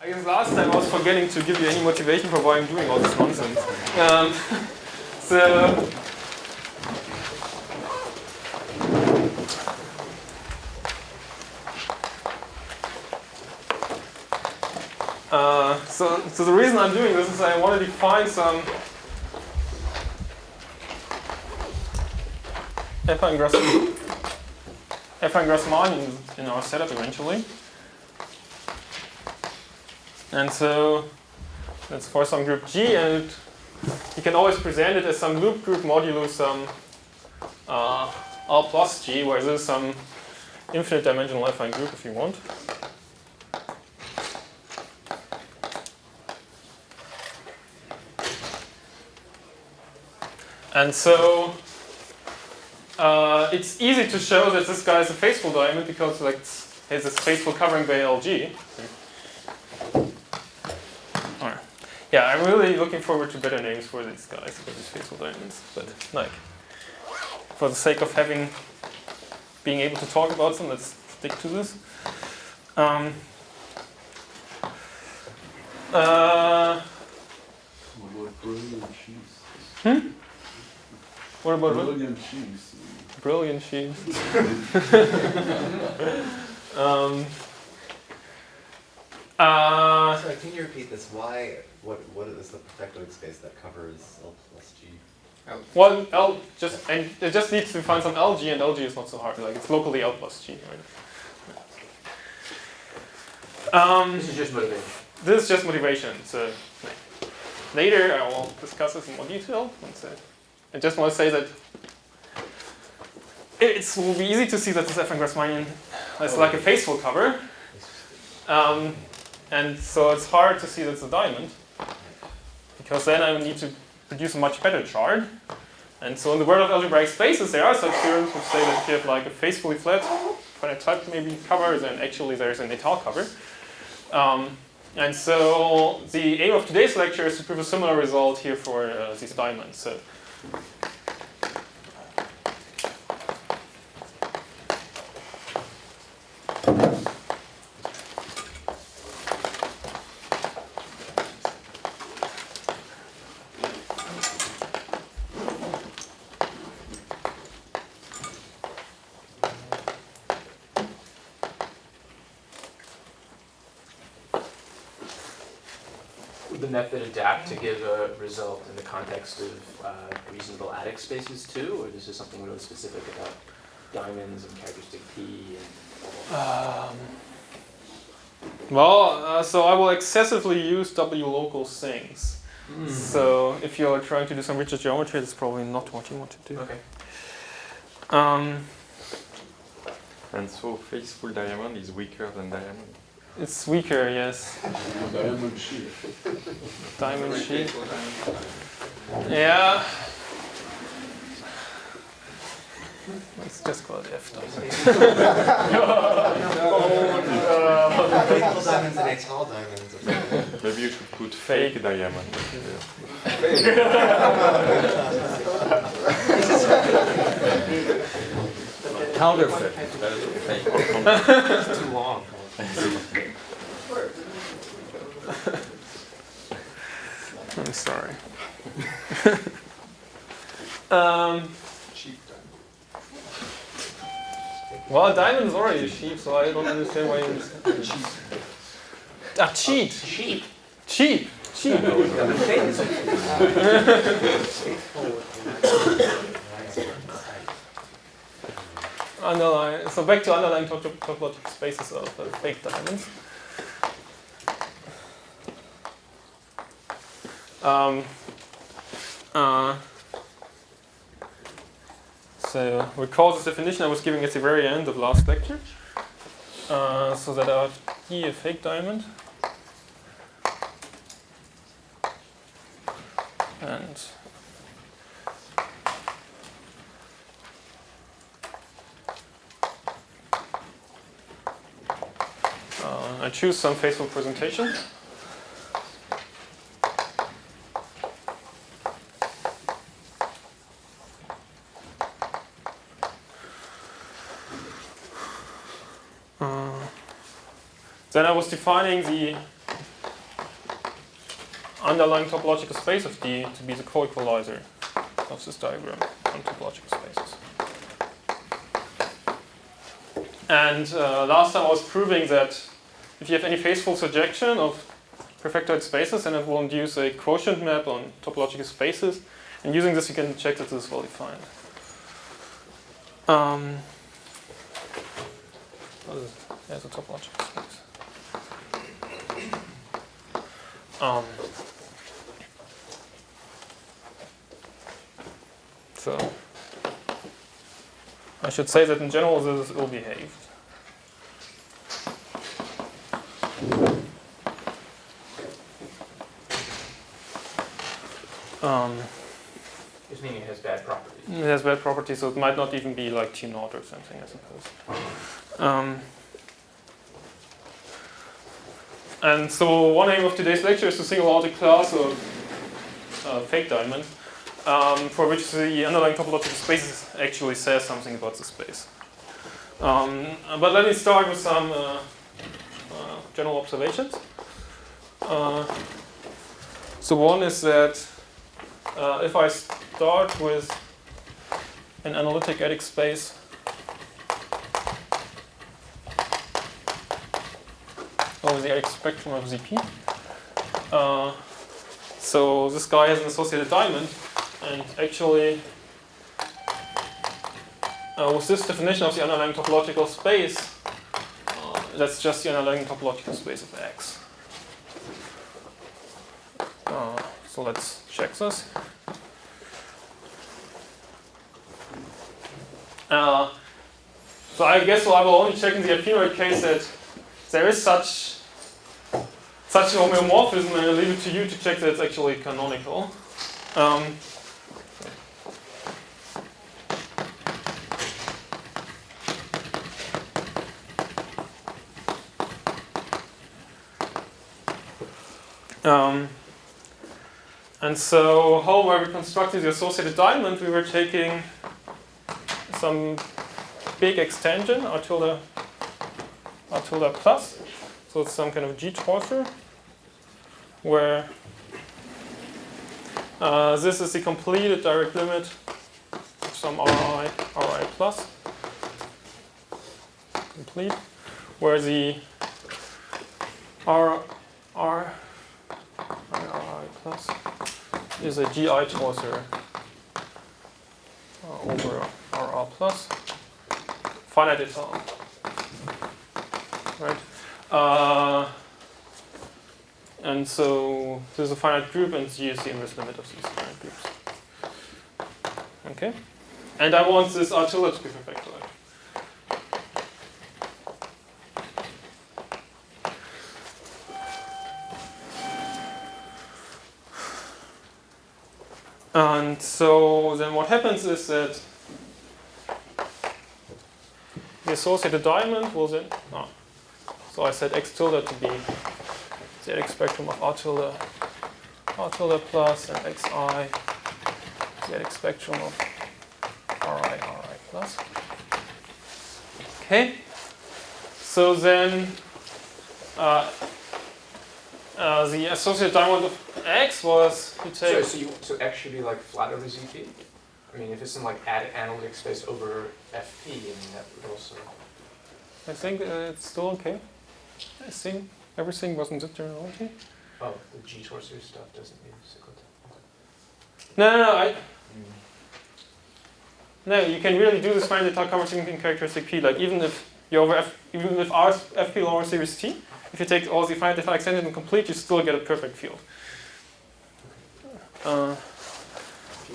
I guess last time I was forgetting to give you any motivation for why I'm doing all this nonsense. So the reason I'm doing this is I want to define some affine Grassmannian in our setup eventually. And so that's for some group G, and you can always present it as some loop group modulo some R plus G, where this is some infinite dimensional affine group if you want. And so it's easy to show that this guy is a faithful diamond because like it has this faithful covering by LG. Yeah, I'm really looking forward to better names for these guys, for these faithful diamonds. But like, for the sake of being able to talk about them, let's stick to this. What about brilliant sheaves? What about brilliant sheaves? Brilliant sheaves. Sorry, can you repeat this? Why? What is the perfectoid space that covers L plus G? Well, it just needs to find some LG, and LG is not so hard. Like it's locally L plus G, right? This is just motivation. This is just motivation. So later I will discuss this in more detail. I just want to say that it will be easy to see that this affine Grassmannian is like a faithful cover. And so it's hard to see that it's a diamond, because then I would need to produce a much better chart. And so in the world of algebraic spaces, there are such theorems which say that if you have like a faithfully flat finite type maybe cover, then actually there's an étal cover. And so the aim of today's lecture is to prove a similar result here for these diamonds. So the method adapt to give a result in the context of reasonable adic spaces too, or this is something really specific about diamonds and characteristic P and so I will excessively use W local things. So if you're trying to do some richer geometry, that's probably not what you want to do. Okay. And so faithful diamond is weaker than diamond. It's weaker, yes. Diamond sheet. Diamond sheet. Yeah. Let's just call it F diamond. Faithful diamonds and étal diamonds. Maybe you should put fake diamond. Counterfeit. It's too long. I'm sorry. Well, diamond is already a sheep, so I don't understand why you cheat. Cheat. Sheep. Cheap. Cheap. Underline. So back to underlying topological spaces of fake diamonds. So recall this definition I was giving at the very end of last lecture. So that I have E a fake diamond. And I choose some faithful presentation. Then I was defining the underlying topological space of D to be the co-equalizer of this diagram on topological spaces. And last time I was proving that if you have any faithful surjection of perfectoid spaces, then it will induce a quotient map on topological spaces. And using this, you can check that this is well defined. There's a topological space. So I should say that in general this is ill-behaved. Just meaning it has bad properties. It has bad properties, so it might not even be like T0 or something, I suppose. And so one aim of today's lecture is to single out a class of fake diamonds for which the underlying topological space actually says something about the space. But let me start with some general observations. So one is that if I start with an analytic adic space over the adic spectrum of ZP, so this guy has an associated diamond, and actually with this definition of the underlying topological space, that's just the underlying topological space of X. So let's check this. So I guess I will only check in the ephemera case that there is such a homeomorphism, and I'll leave it to you to check that it's actually canonical. And so how were we constructing the associated diamond? We were taking some big extension, R tilde plus. So it's some kind of G torsor where this is the completed direct limit of some Ri plus. Complete. Where the Ri plus is a Gi torsor over Rr plus, finite étale, right? And so there's a finite group, and G is the inverse limit of these finite groups. Okay, and I want this R tilde to be perfectoid. And so then what happens is that the associated diamond will then, so I set X tilde to be the adic spectrum of R tilde plus, and Xi the adic spectrum of Ri plus. Okay, so then the associated diamond of X was to take. So X should be like flat over ZP? I mean, if it's in like analytic space over FP, I mean, that would also. I think it's still okay. I think everything wasn't this generality. Oh, the G torsor stuff doesn't mean cyclic. No, you can really do this finite étale converging characteristic P. Like even if you over even if R FP lower series T, if you take all the finite étale extended and complete, you still get a perfect field. You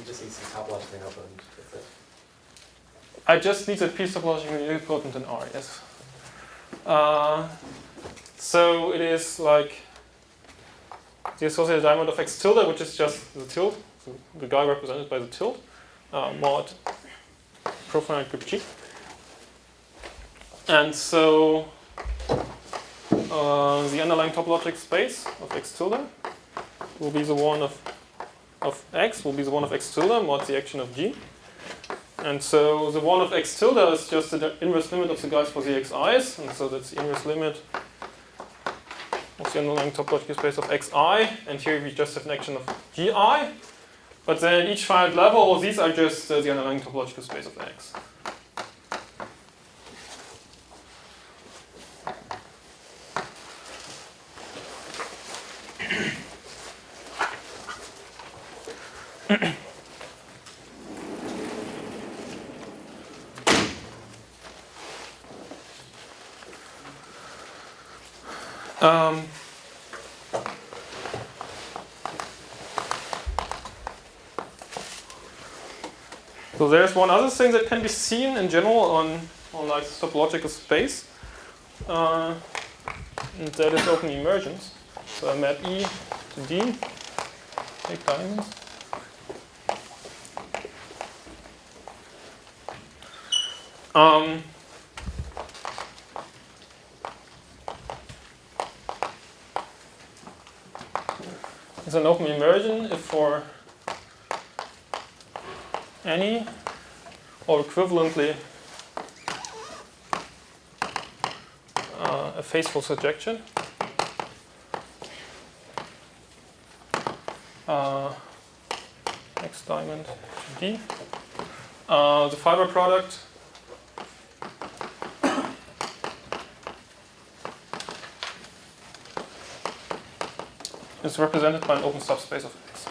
just need some topologically open. I just need that P is topologically equivalent in R, yes. So it is like the associated diamond of X tilde, which is just the tilde, so the guy represented by the tilde, mod profinite group G. And so the underlying topological space of X tilde will be the one of X, will be the one of X tilde, mod the action of G. And so the one of X tilde is just the inverse limit of the guys for the Xi's, and so that's the inverse limit What's the underlying topological space of xi? And here we just have an action of gi. But then each finite level, these are just the underlying topological space of x. So there's one other thing that can be seen in general on like topological space, and that is open immersions. So I map E to D, take diamonds. It's an open immersion if for any or equivalently a faithful surjection. X diamond to D. The fiber product is represented by an open subspace of X.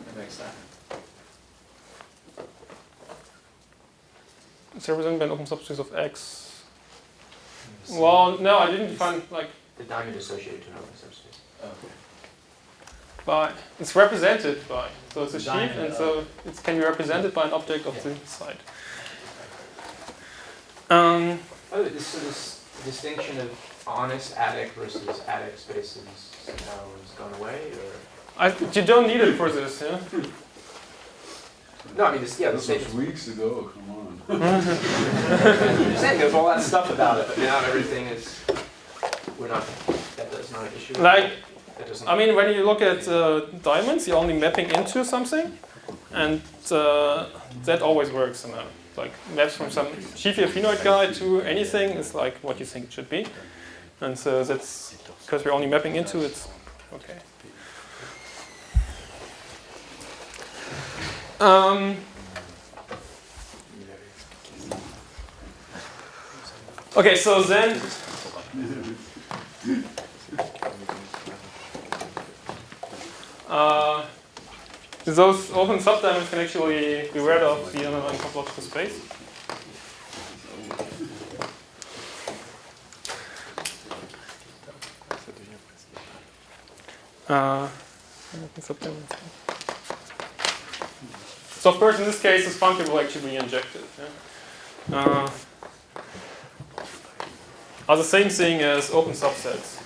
That makes sense. It's represented by an open subspace of X. Well, no, I didn't define like. The diamond associated to an open subspace. Okay. By it's represented by, so it's a sheaf, Diamond, and so it can be represented by an object of the side. Oh, this distinction of honest adic versus adic spaces now has gone away, or You don't need it for this, yeah. no? I mean, this, yeah, the This was statement. weeks ago, come on. You're saying there's all that stuff about it, but now everything is. We're not. That's not an issue. Like, That doesn't. I mean, when you look at diamonds, you're only mapping into something, and that always works. Like maps from some Schiffer phenoid guy to anything is like what you think it should be, and so that's because we're only mapping into it. Okay. Okay, so then. Those open subdiamonds can actually be read of the underlying topological space. So of course in this case this function will actually be injected. Yeah? Are the same thing as open subsets.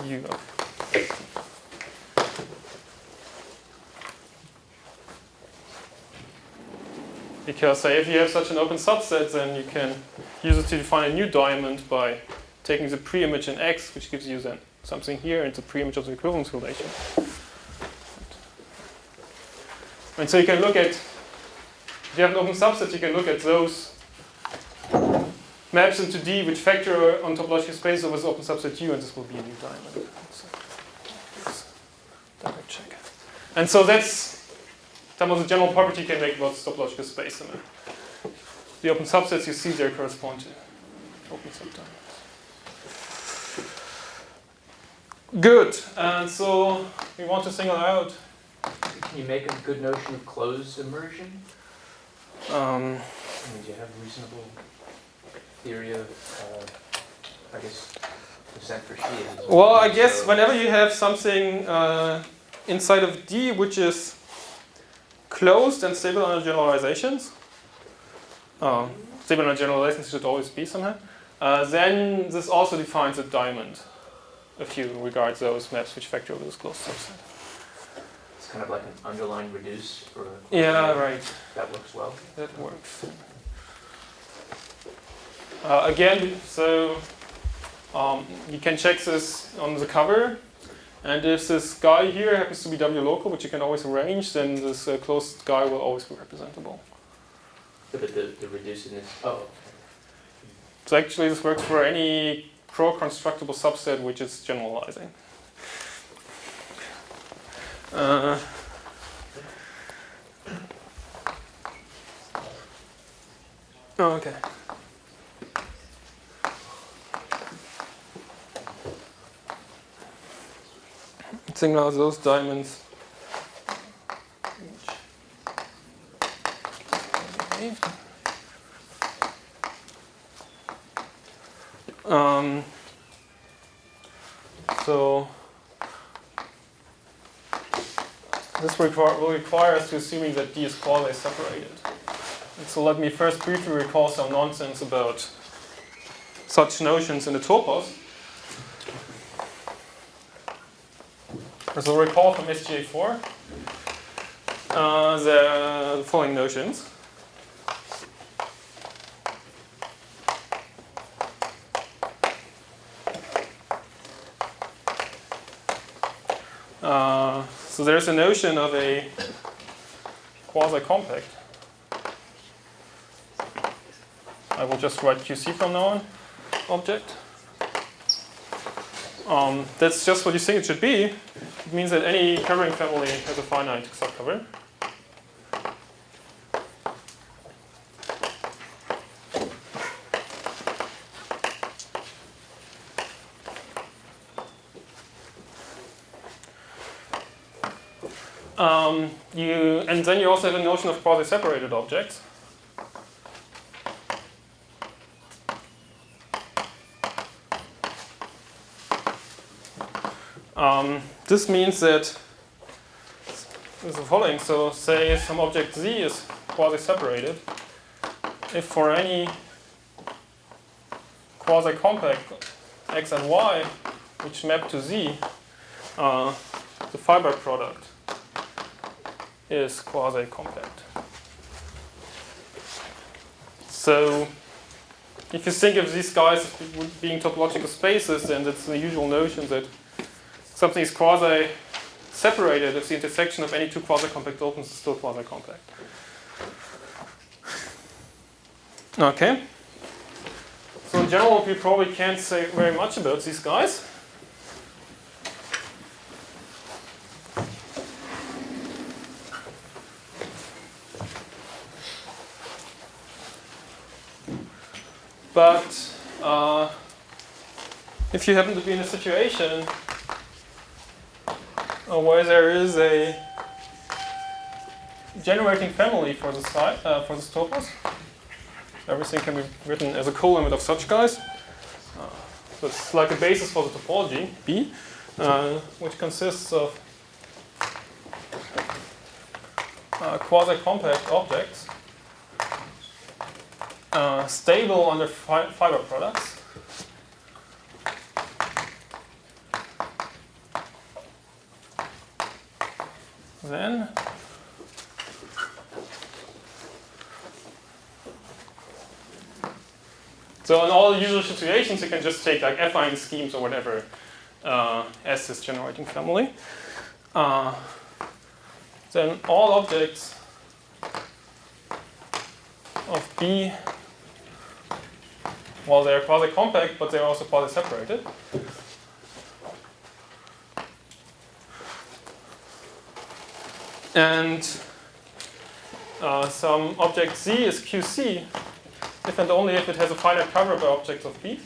U of because say if you have such an open subset, then you can use it to define a new diamond by taking the pre-image in X, which gives you then something here, and the pre-image of the equivalence relation. And so you can look at, if you have an open subset, you can look at those maps into D which factor on topological space over the open subset U, and this will be a new diamond. So, direct check. And so that's some of the general property you can make about topological space. The open subsets you see there correspond to open subdiamonds. Good. And so we want to single out. Can you make a good notion of closed immersion? I mean, do you have a reasonable theory of, I guess, descent for sheet? Well, I guess whenever you have something inside of D which is closed and stable under generalizations, stable under generalizations should always be somehow, then this also defines a diamond if you regard those maps which factor over this closed subset. It's kind of like an underlying reduce for a Yeah, right. That works well. That works. Again, so You can check this on the cover, and if this guy here happens to be W local, which you can always arrange, then this closed guy will always be representable. But the reducedness. Oh. So actually this works for any pro-constructible subset which is generalizing. Okay. Signal those diamonds. So this will require us to assuming that D is quasi-separated. And so let me first briefly recall some nonsense about such notions in the topos. So recall from SGA4 the following notions. So there's a notion of a quasi-compact. I will just write QC from now on, object. That's just what you think it should be. It means that any covering family has a finite subcover. And then you also have a notion of quasi-separated objects. This means that is the following. So say some object Z is quasi-separated. If for any quasi-compact X and Y which map to Z, the fiber product is quasi-compact. So if you think of these guys as being topological spaces, then it's the usual notion that something is quasi-separated if the intersection of any two quasi-compact opens is still quasi-compact. Okay. So in general, we probably can't say very much about these guys. But if you happen to be in a situation where there is a generating family for this topos, everything can be written as a co-limit of such guys. So it's like a basis for the topology B, which consists of quasi-compact objects stable under fiber products. Then so in all usual situations, you can just take like affine schemes or whatever as this generating family. Then all objects of B, well, they're quasi-compact, but they're also quasi-separated. And some object Z is QC if and only if it has a finite cover by objects of B.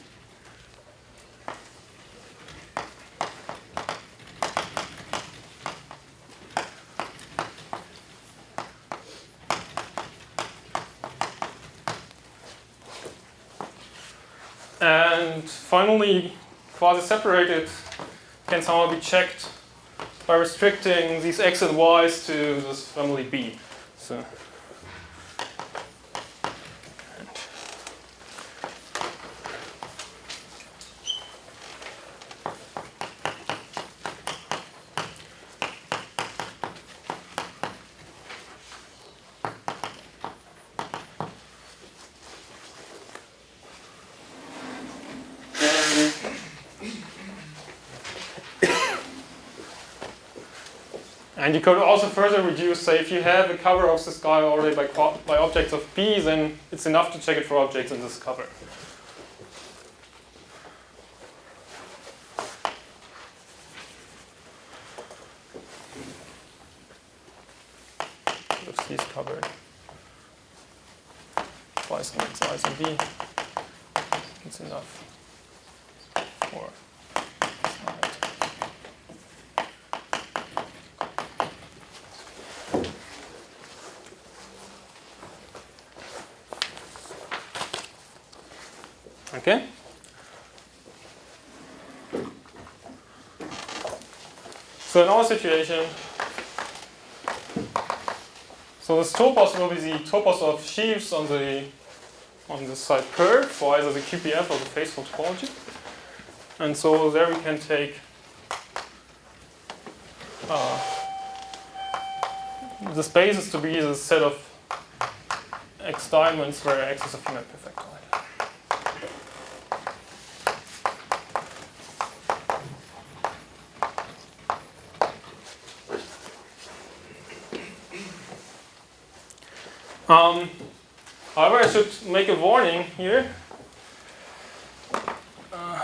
And finally, quasi-separated can somehow be checked by restricting these X and Y's to this family B. So And you could also further reduce, say, if you have a cover of this guy already by objects of P, then it's enough to check it for objects in this cover. If C is covered twice in size and B, it's enough for slide. Okay. So in our situation, so this topos will be the topos of sheaves on the side curve for either the QPF or the faithful topology. And so there we can take the spaces to be the set of X diamonds where X is a finite perfectoid. However, I should make a warning here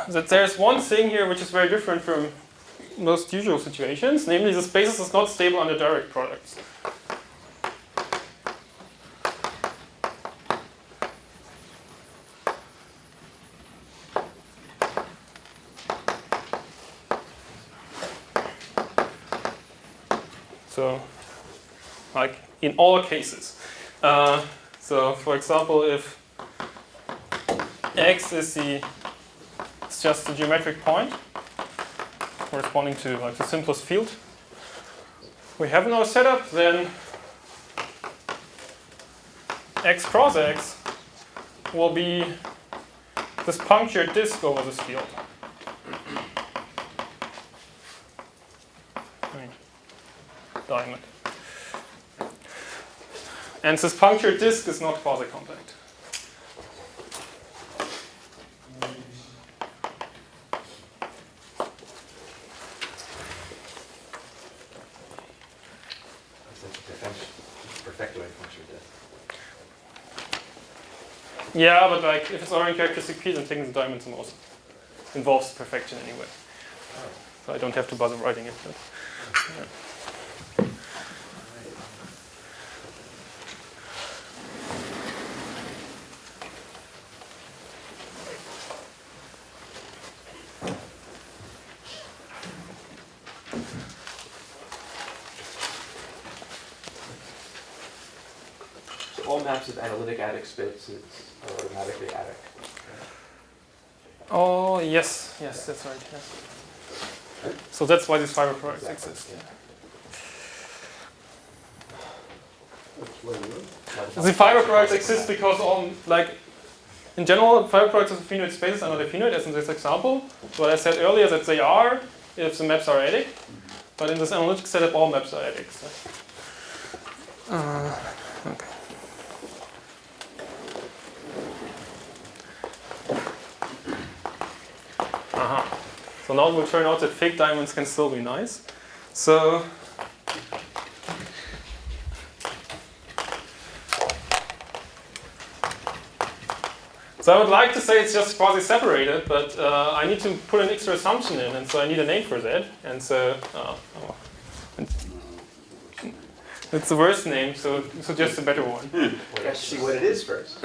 that there's one thing here which is very different from most usual situations, namely the spaces is not stable under direct products. So, like in all cases. So, for example, if X is just the geometric point corresponding to like the simplest field we have in our setup, then X cross X will be this punctured disk over this field. Diamond. And this punctured disk is not quasi-compact. Perfectoid punctured disk. Yeah, but like if it's already characteristic P, then taking the diamonds also involves perfection anyway. So I don't have to bother writing it. But, yeah. All maps of analytic adic spaces are automatically adic. Oh, yes, that's right. Yeah. So that's why these fiber products exist. Yeah. The fiber products exist because in general, fiber products of finite spaces are not finite, as in this example. What I said earlier that they are if the maps are adic, but in this analytic setup, all maps are adic. So. Okay. So now it will turn out that fake diamonds can still be nice. So I would like to say it's just quasi-separated, but I need to put an extra assumption in, and so I need a name for that. And so it's the worst name, so suggest a better one. Let's see what it is first.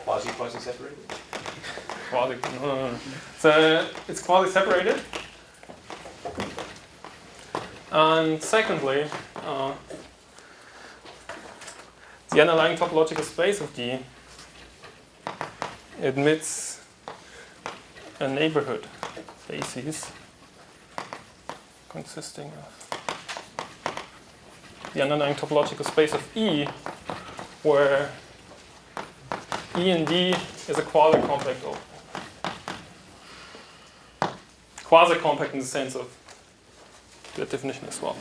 Quasi-separated? No. So it's quasi-separated. And secondly, the underlying topological space of D admits a neighborhood basis consisting of the underlying topological space of E, where E and D is a quasi-compact open. Quasi-compact in the sense of that definition as well.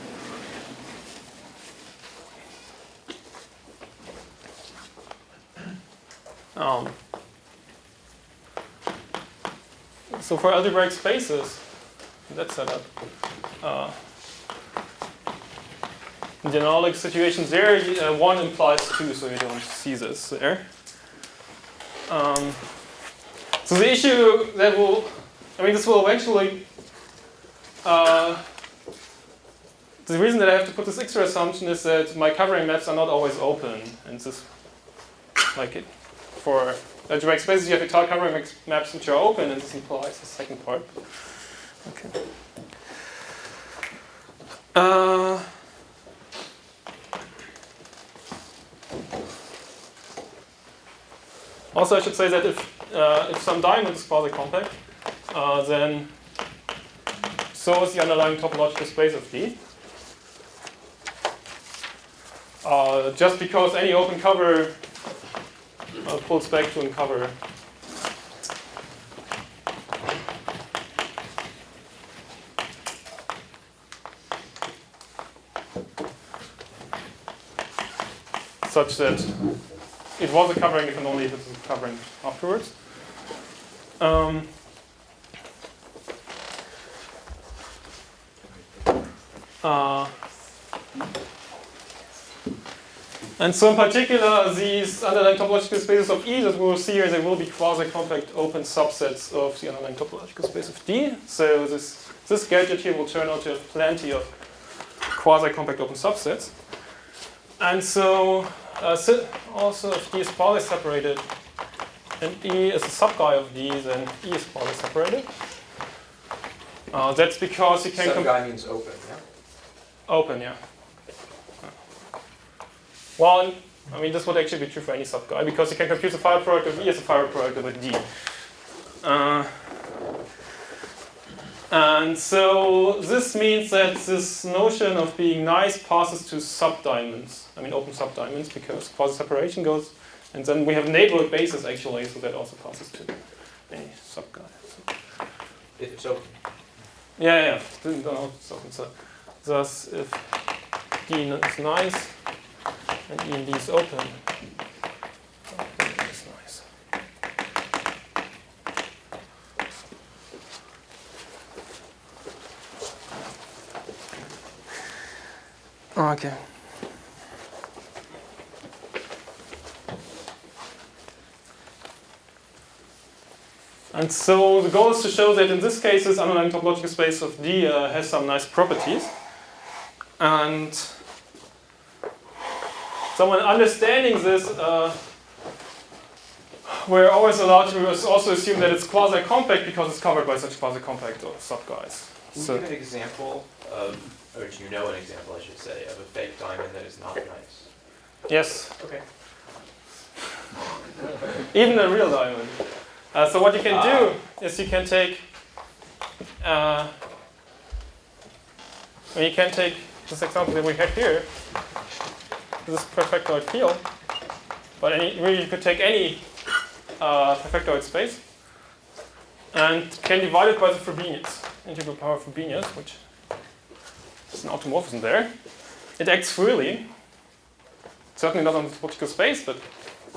So for algebraic spaces, that's set up. In the analog situations there, 1 implies 2, so you don't see this there. So the issue that this will eventually, the reason that I have to put this extra assumption is that my covering maps are not always open. And this, for algebraic spaces, you have entire covering maps which are open, and this implies the second part. Okay. Also, I should say that if some diamond is quasi-compact, then so is the underlying topological space of D. Just because any open cover pulls back to uncover. Such that it was a covering if and only if it's a covering afterwards. And so in particular, these underlying topological spaces of E that we will see here, they will be quasi-compact open subsets of the underlying topological space of D. So this gadget here will turn out to have plenty of quasi-compact open subsets. And so also if D is Quasi-separated and E is a subguy of D, then E is Quasi-separated. That's because you can... Subguy means open, yeah? Open, yeah. Well, I mean, this would actually be true for any subguy, because you can compute the Fourier product of E as a Fourier product of a D. And so this means that this notion of being nice passes to subdiamonds. I mean, open subdiamonds, because quasi-separation goes, and then we have neighborhood bases actually, so that also passes to any subguy. If it's open. Yeah. No, it's open. So thus, if D is nice, and E and D is open, then it is nice. Okay. And so the goal is to show that in this case, this underlying topological space of D has some nice properties. And so when understanding this, we're always allowed to also assume that it's quasi-compact because it's covered by such quasi-compact subguys. Can you give an example of, or do you know an example, I should say, of a fake diamond that is not nice? Yes. Okay. Even a real diamond. So what you can do is you can take this example that we have here, this perfectoid field, but really you could take any perfectoid space and can divide it by the Frobenius, integral power of Frobenius, which is an automorphism there. It acts freely, certainly not on the topological space, but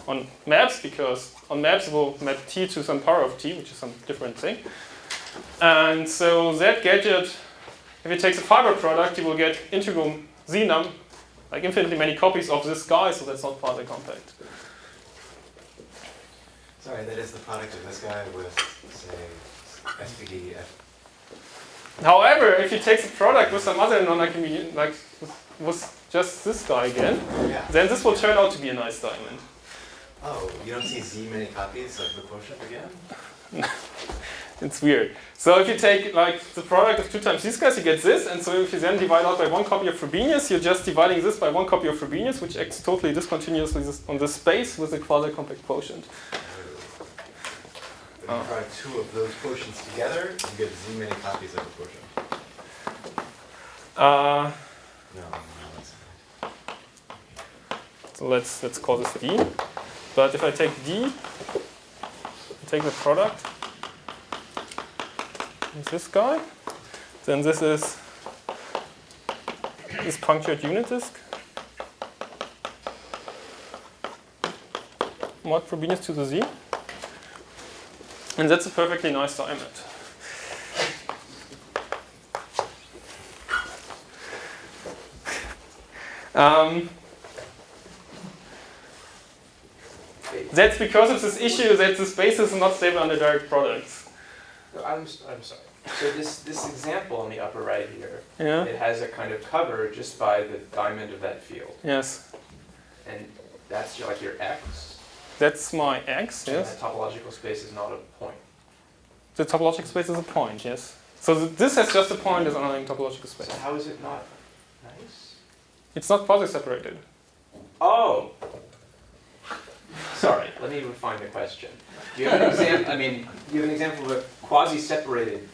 on maps, because on maps it will map T to some power of T, which is some different thing. And so that gadget, if it takes a fiber product, you will get integral Z-num, like infinitely many copies of this guy, so that's not quasi-compact. Sorry, that is the product of this guy with, say, SPD. However, if you take the product with some other non-Archimedean, like with just this guy again, then this will turn out to be a nice diamond. Oh, you don't see Z many copies of the quotient again? It's weird. So if you take like the product of 2 times these guys, you get this, and so if you then divide out by 1 copy of Frobenius, you're just dividing this by 1 copy of Frobenius, which acts totally discontinuously on this space with a quasi-compact quotient. If you try 2 of those quotients together, you get Z many copies of the quotient. No, that's not. So let's call this D. But if I take D, take the product of this guy, then this is this punctured unit disk. Mod Frobenius to the Z. And that's a perfectly nice diamond. That's because of this issue that the spaces are not stable under direct products. No, I'm sorry. So this example on the upper right here, Yeah. it has a kind of cover just by the diamond of that field. Yes. And that's like your X. That's my X. And Yes. that topological space is not a point. The topological space is a point. Yes. So this has just a point as underlying topological space. So how is it not nice? It's not quasi-separated. Oh! Sorry, let me refine the question. Do you have an example? I mean, do you have an example of a quasi-separated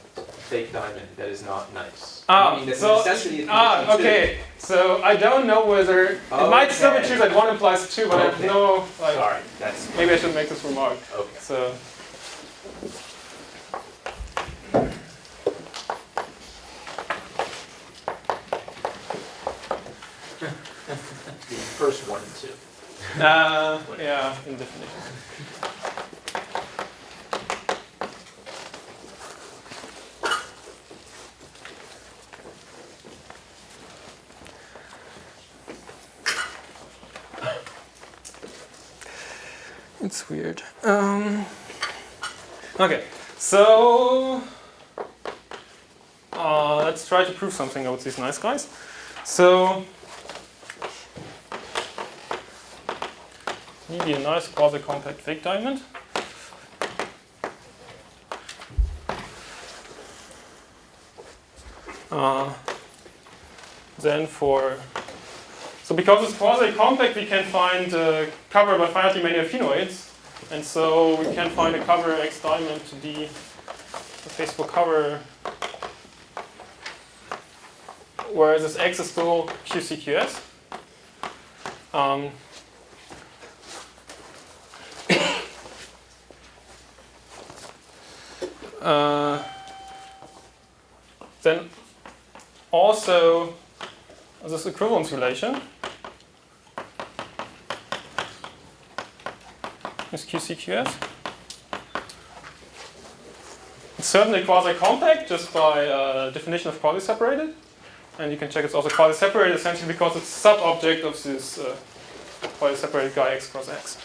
fake diamond that is not nice? I mean, that's a necessity of condition okay. So I don't know whether it might still be true that one implies two, but I have no. Like, Sorry, that's maybe I should make this remark. okay. So. The first one and two. Yeah, in definition. It's weird. Okay, so let's try to prove something about these nice guys. So need a nice quasi-compact fake diamond. Then so because it's quasi-compact, we can find a cover by finitely many affinoids, and so we can find a cover X diamond to D, a faithful cover, where this X is still QCQS. Then also this equivalence relation is QCQS. It's certainly quasi-compact just by definition of quasi-separated. And you can check it's also quasi-separated essentially because it's sub-object of this quasi-separated guy X cross X.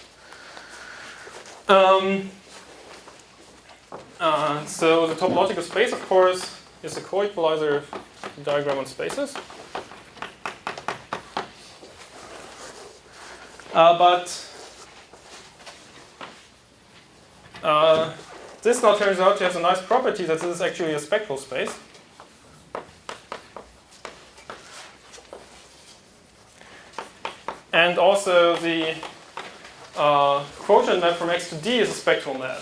So the topological space, of course, is a co-equalizer diagram on spaces. This now turns out to have a nice property that this is actually a spectral space. And also the quotient map from X to D is a spectral map.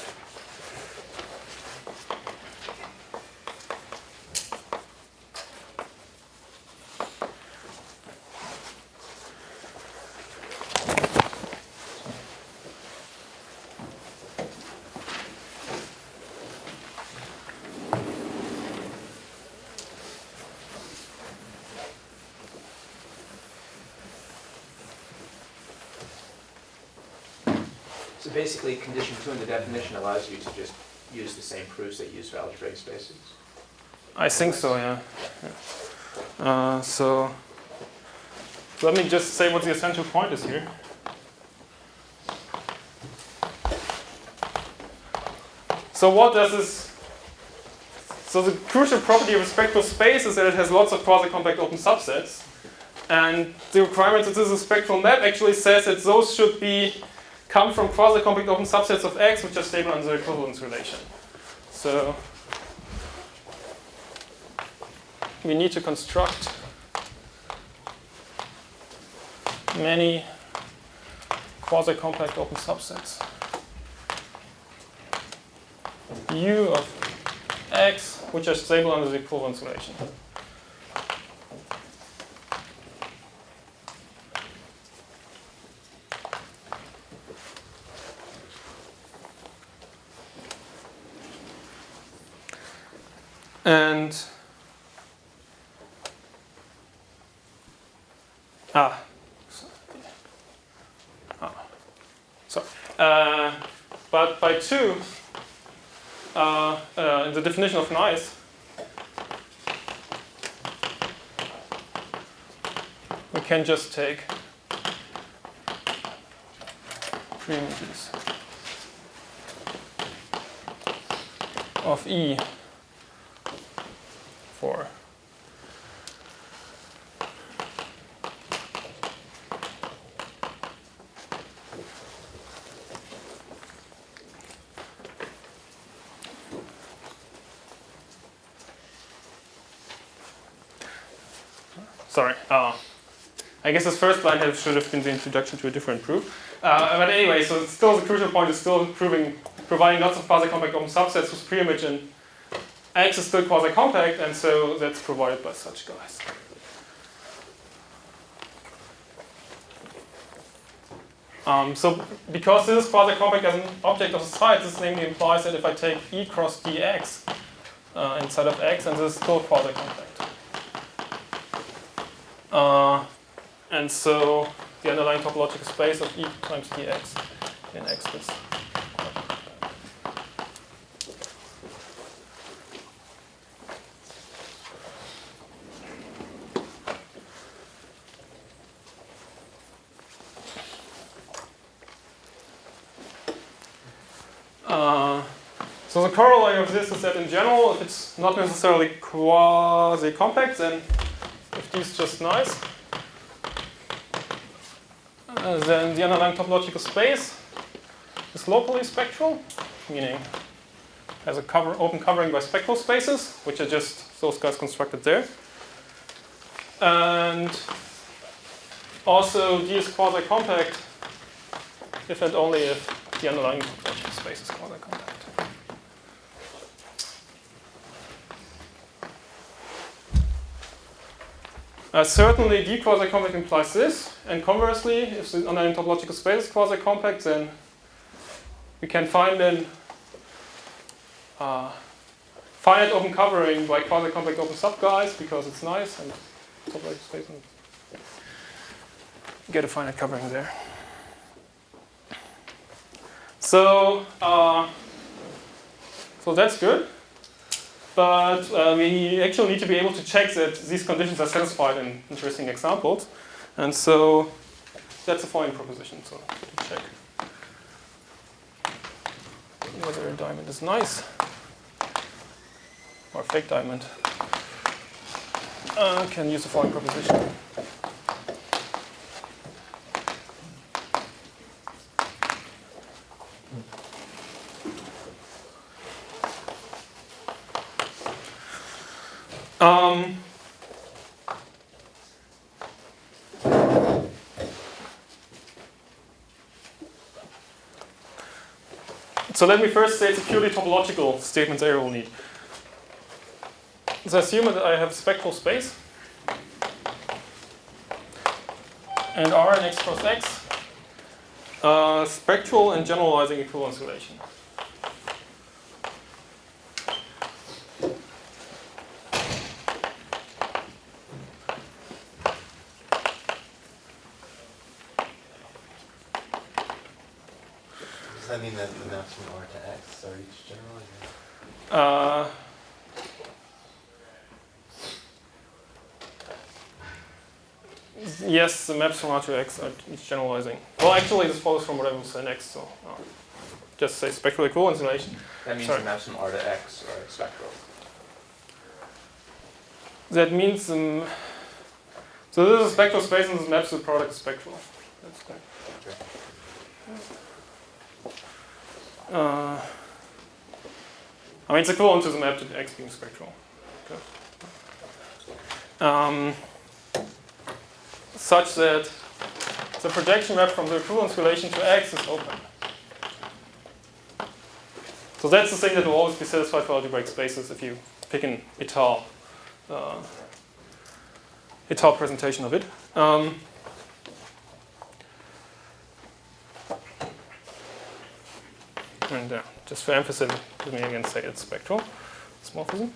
So basically, condition 2 in the definition allows you to just use the same proofs that you use for algebraic spaces. I think so, yeah. So let me just say what the essential point is here. So what does this? So the crucial property of a spectral space is that it has lots of quasi-compact open subsets, and the requirement that this is a spectral map actually says that those should come from quasi-compact open subsets of X, which are stable under the equivalence relation. So we need to construct many quasi-compact open subsets. U of X, which are stable under the equivalence relation. And but by 2, in the definition of nice, we can just take pre-images of E for sorry. I guess this first line should have been the introduction to a different proof. But anyway, so it's still the crucial point is still providing lots of quasi-compact open subsets whose pre-image in X is still quasi-compact, and so that's provided by such guys. So because this is quasi-compact as an object of the site, this namely implies that if I take E cross dx inside of X, and this is still quasi-compact. And so the underlying topological space of E times dx in X is. So the corollary of this is that in general, if it's not necessarily quasi-compact, then if D is just nice, then the underlying topological space is locally spectral, meaning has a open covering by spectral spaces, which are just those guys constructed there. And also D is quasi-compact if and only if the underlying topological space is quasi-compact. Certainly D quasi-compact implies this, and conversely, if the underlying topological space is quasi-compact, then we can find an finite open covering by quasi-compact open subguys because it's nice and topological space, and get a finite covering there. So, so that's good. But we actually need to be able to check that these conditions are satisfied in interesting examples. And so that's a following proposition. So to check whether a diamond is nice or a fake diamond, I can use the following proposition. So let me first say it's a purely topological statements I will need. So assume that I have a spectral space, and R and X cross X, spectral and generalizing equivalence relation. Does that mean that the maps from R to X are each generalizing? Yes, the maps from R to X are each generalizing. Well, actually, this follows from what I will say next. So just say spectral equivalence relation. That means the maps from R to X are spectral. That means so this is a spectral space, and this maps to the product of spectral. That's good. I mean, it's equivalent to the map to X being spectral. Okay. Such that the projection map from the equivalence relation to X is open. So that's the thing that will always be satisfied for algebraic spaces if you pick an étale presentation of it. And just for emphasis, let me again say it's spectral smorphism.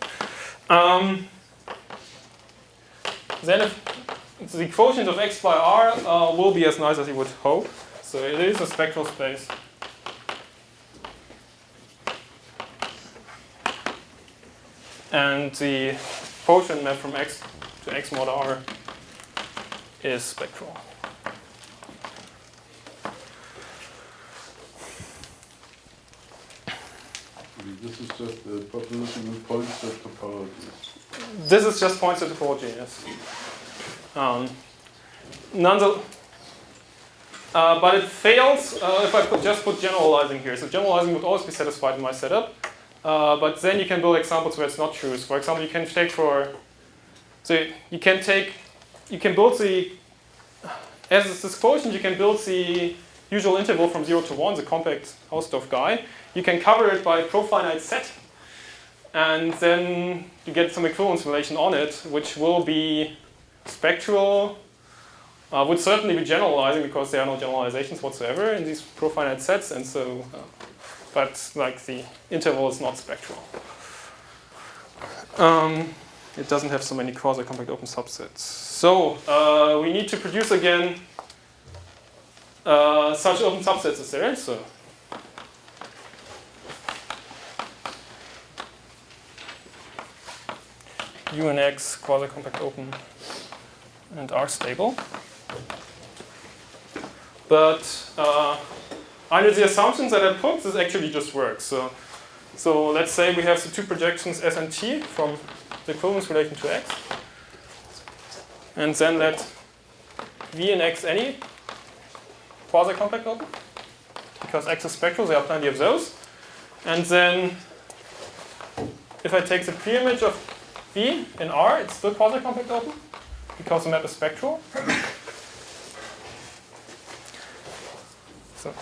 Then if the quotient of X by R will be as nice as you would hope. So it is a spectral space. And the quotient map from X to X mod R is spectral. This is just the population with points of topology. This is just points of topology, yes. But it fails if I just put generalizing here. So generalizing would always be satisfied in my setup. But then you can build examples where it's not true. So for example, you can take you can build the, as this quotient, you can build the usual interval from 0 to 1, the compact Hausdorff guy. You can cover it by a profinite set. And then you get some equivalence relation on it, which will be spectral, would certainly be generalizing because there are no generalizations whatsoever in these profinite sets, and so, but like the interval is not spectral. It doesn't have so many quasi-compact open subsets. So we need to produce again such open subsets as there. So U and X quasi-compact open and are stable. But under the assumptions that I put, this actually just works. So let's say we have the two projections S and T from the equivalence relation to X. And then let V and X any quasi-compact open. Because X is spectral, there are plenty of those. And then if I take the pre-image of V in R, it's still quasi-compact open because the map is spectral. So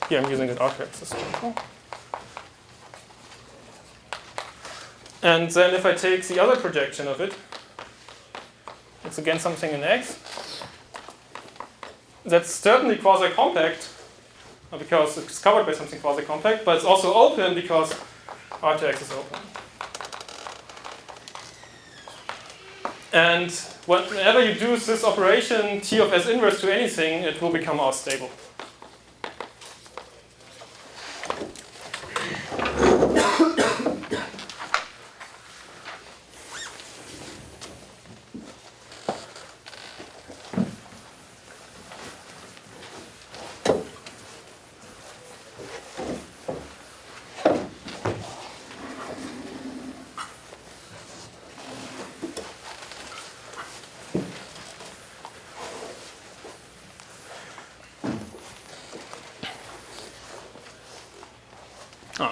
here I'm using an R-X as spectral. And then if I take the other projection of it, it's again something in X. That's certainly quasi-compact because it's covered by something quasi-compact, but it's also open because R to X is open. And whenever you do this operation T of S inverse to anything, it will become R stable.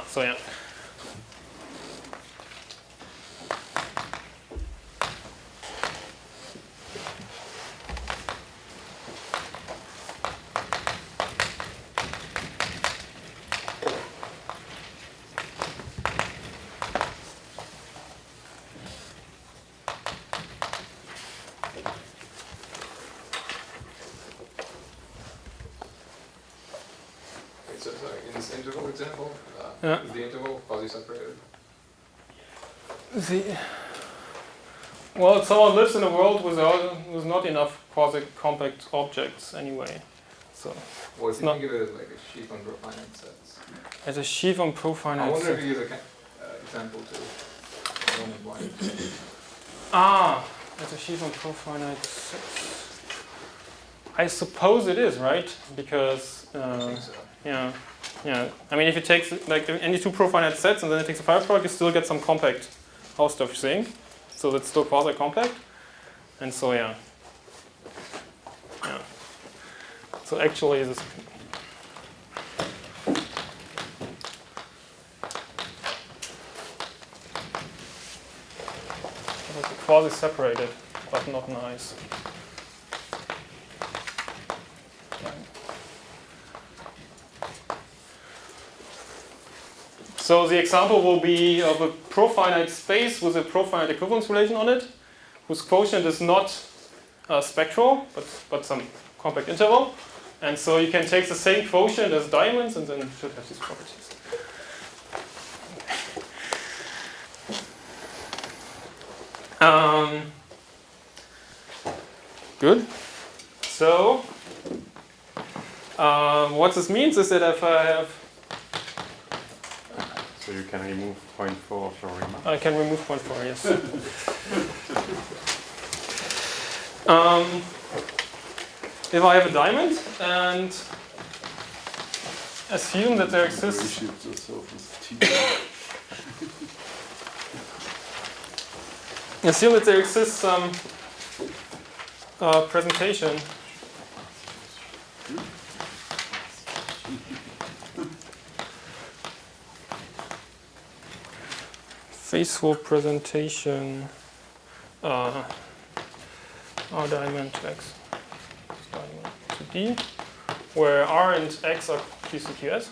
So yeah. So in this interval example, is the interval quasi-separated? Well, someone lives in a world with not enough quasi-compact objects anyway. So Well, if you think of it as like a sheaf on profinite sets. as a sheaf on I profinite wonder set. if you use an example to 1 and 1. As a sheaf on profinite sets. I suppose it is, right? Because I think so. yeah. I mean, if you take like any two profinite sets and then it takes a five product, you still get some compact Hausdorff thing. So that's still quasi-compact. And so yeah. So actually this quasi-separated, but not nice. So the example will be of a profinite space with a profinite equivalence relation on it, whose quotient is not spectral, but some compact interval. And so you can take the same quotient as diamonds and then it should have these properties. Good. So what this means is that if I have So you can remove 0.4 of your remark. I can remove 0.4, yes. if I have a diamond and assume that there exists Appreciate yourself as T. assume that there exists some presentation faithful presentation R diamond to X diamond to D, where R and X are QCQS.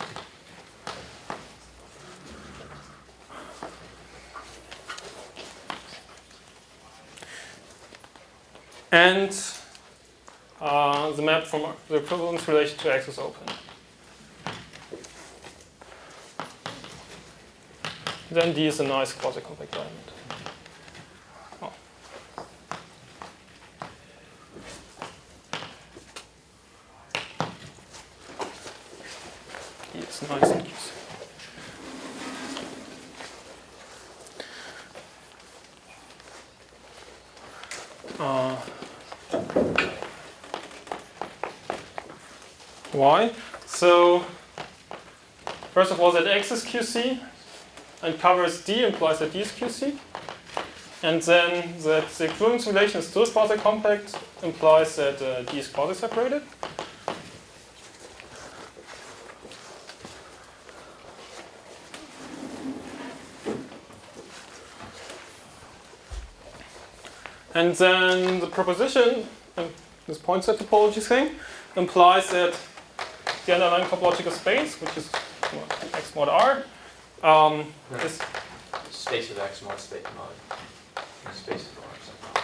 And the map from the equivalence relation to X is open. Then D is a nice quasi-compact diamond. Oh. D is nice and QC. Why? So, first of all, that X is QC and covers D implies that D is QC. And then that the equivalence relation is still quasi-compact implies that D is quasi-separated. And then the proposition, this point set topology thing, implies that the underlying topological space, which is X mod R, is Space of X mod space mod. Space of R somehow.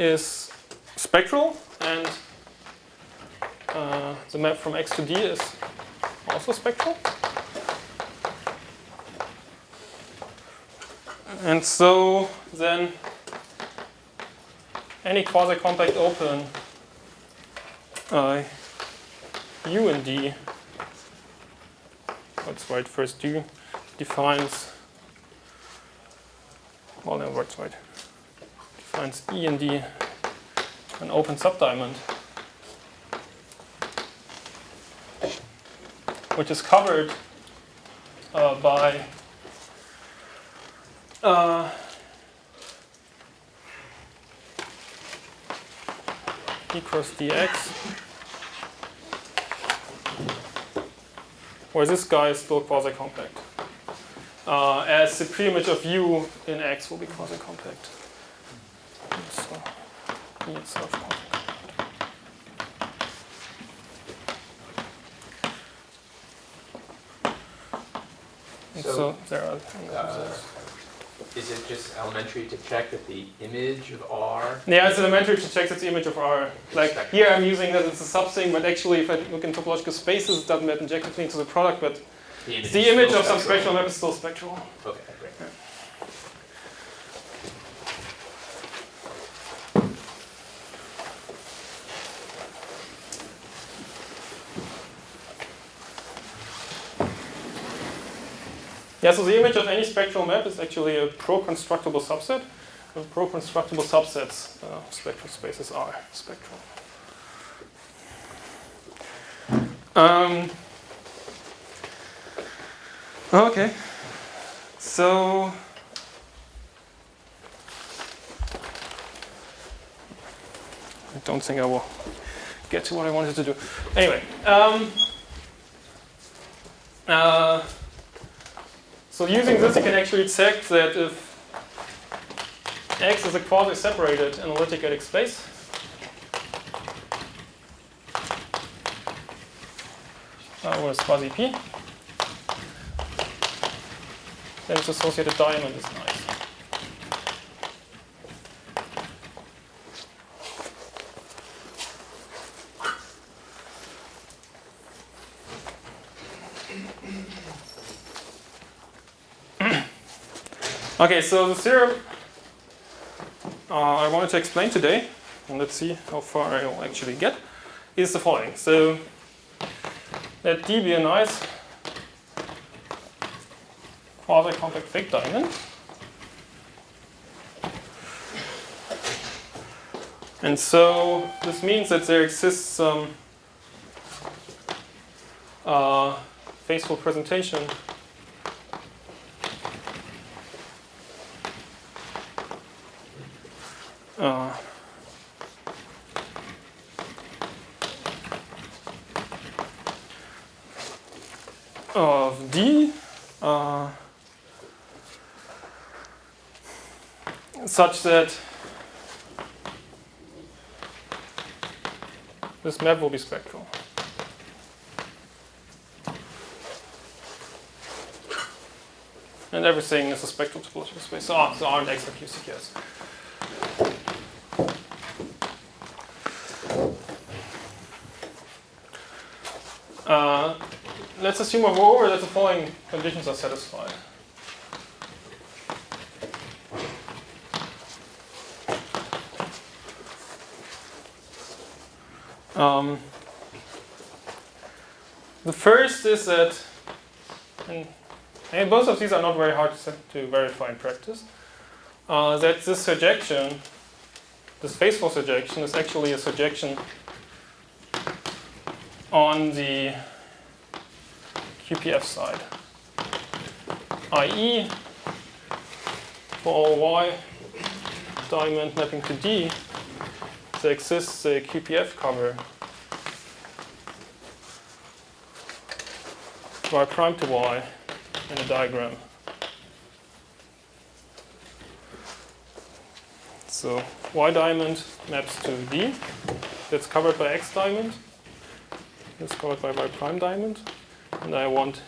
is spectral, and the map from X to D is also spectral. And so then any quasi-compact open U and D, let's write first U, defines, well no, let's write, defines E and D an open subdiamond, which is covered by E cross dx, where this guy is still quasi-compact, as the preimage of U in X will be quasi-compact. So E itself quasi-compact. And so there are. Is it just elementary to check that the image of R? Yeah, it's elementary to check that the image of R. Like here I'm using that it's a substring, but actually if I look in topological spaces, it doesn't map injectively into the product, but the image of some spectral map is still spectral. Okay, great. Yeah, so the image of any spectral map is actually a pro-constructible subset. And pro-constructible subsets, spectral spaces are spectral. Okay, so I don't think I will get to what I wanted to do. Anyway, so using this, you can actually check that if X is a quasi-separated analytic adic space, or is quasi P, then its associated diamond is nice. Okay, so the theorem I wanted to explain today, and let's see how far I will actually get, is the following. So let D be a nice quasi-compact fake diamond. And so this means that there exists some faithful presentation of D such that this map will be spectral. And everything is a spectral topological space. So R and X are QCQs. Let's assume over that the following conditions are satisfied. The first is that, and both of these are not very hard to verify in practice, that this surjection, this faithful surjection, is actually a surjection on the QPF side, i.e. for all Y diamond mapping to D, there exists a QPF cover Y prime to Y in a diagram. So Y diamond maps to D, that's covered by X diamond, that's covered by Y prime diamond, and I want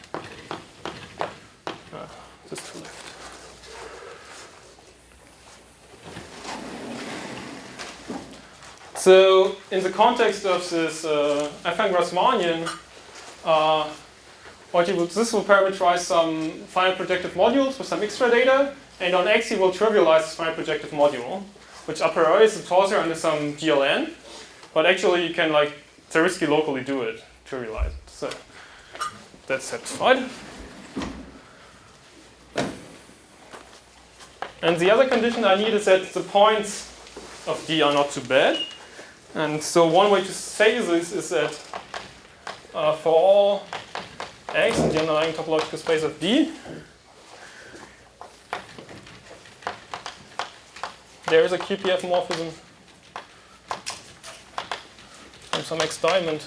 this to lift. So in the context of this Fn-Grassmannian, this will parameterize some finite projective modules with some extra data, and on X you will trivialize this finite projective module, which a priori is a torsor under some GLN, but actually you can like theoretically locally do it, trivialize it. So that's satisfied. And the other condition I need is that the points of D are not too bad. And so one way to say this is that for all X in the underlying topological space of D, there is a QPF morphism from some X diamond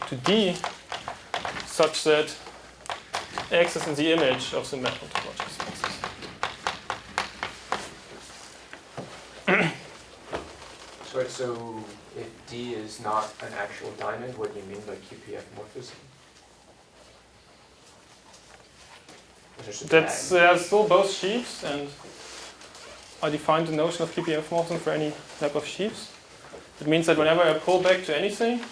to D such that X is in the image of the map of topological spaces. Sorry, so if D is not an actual diamond, what do you mean by QPF morphism? That's still both sheaves, and I defined the notion of QPF morphism for any map of sheaves. It means that whenever I pull back to anything,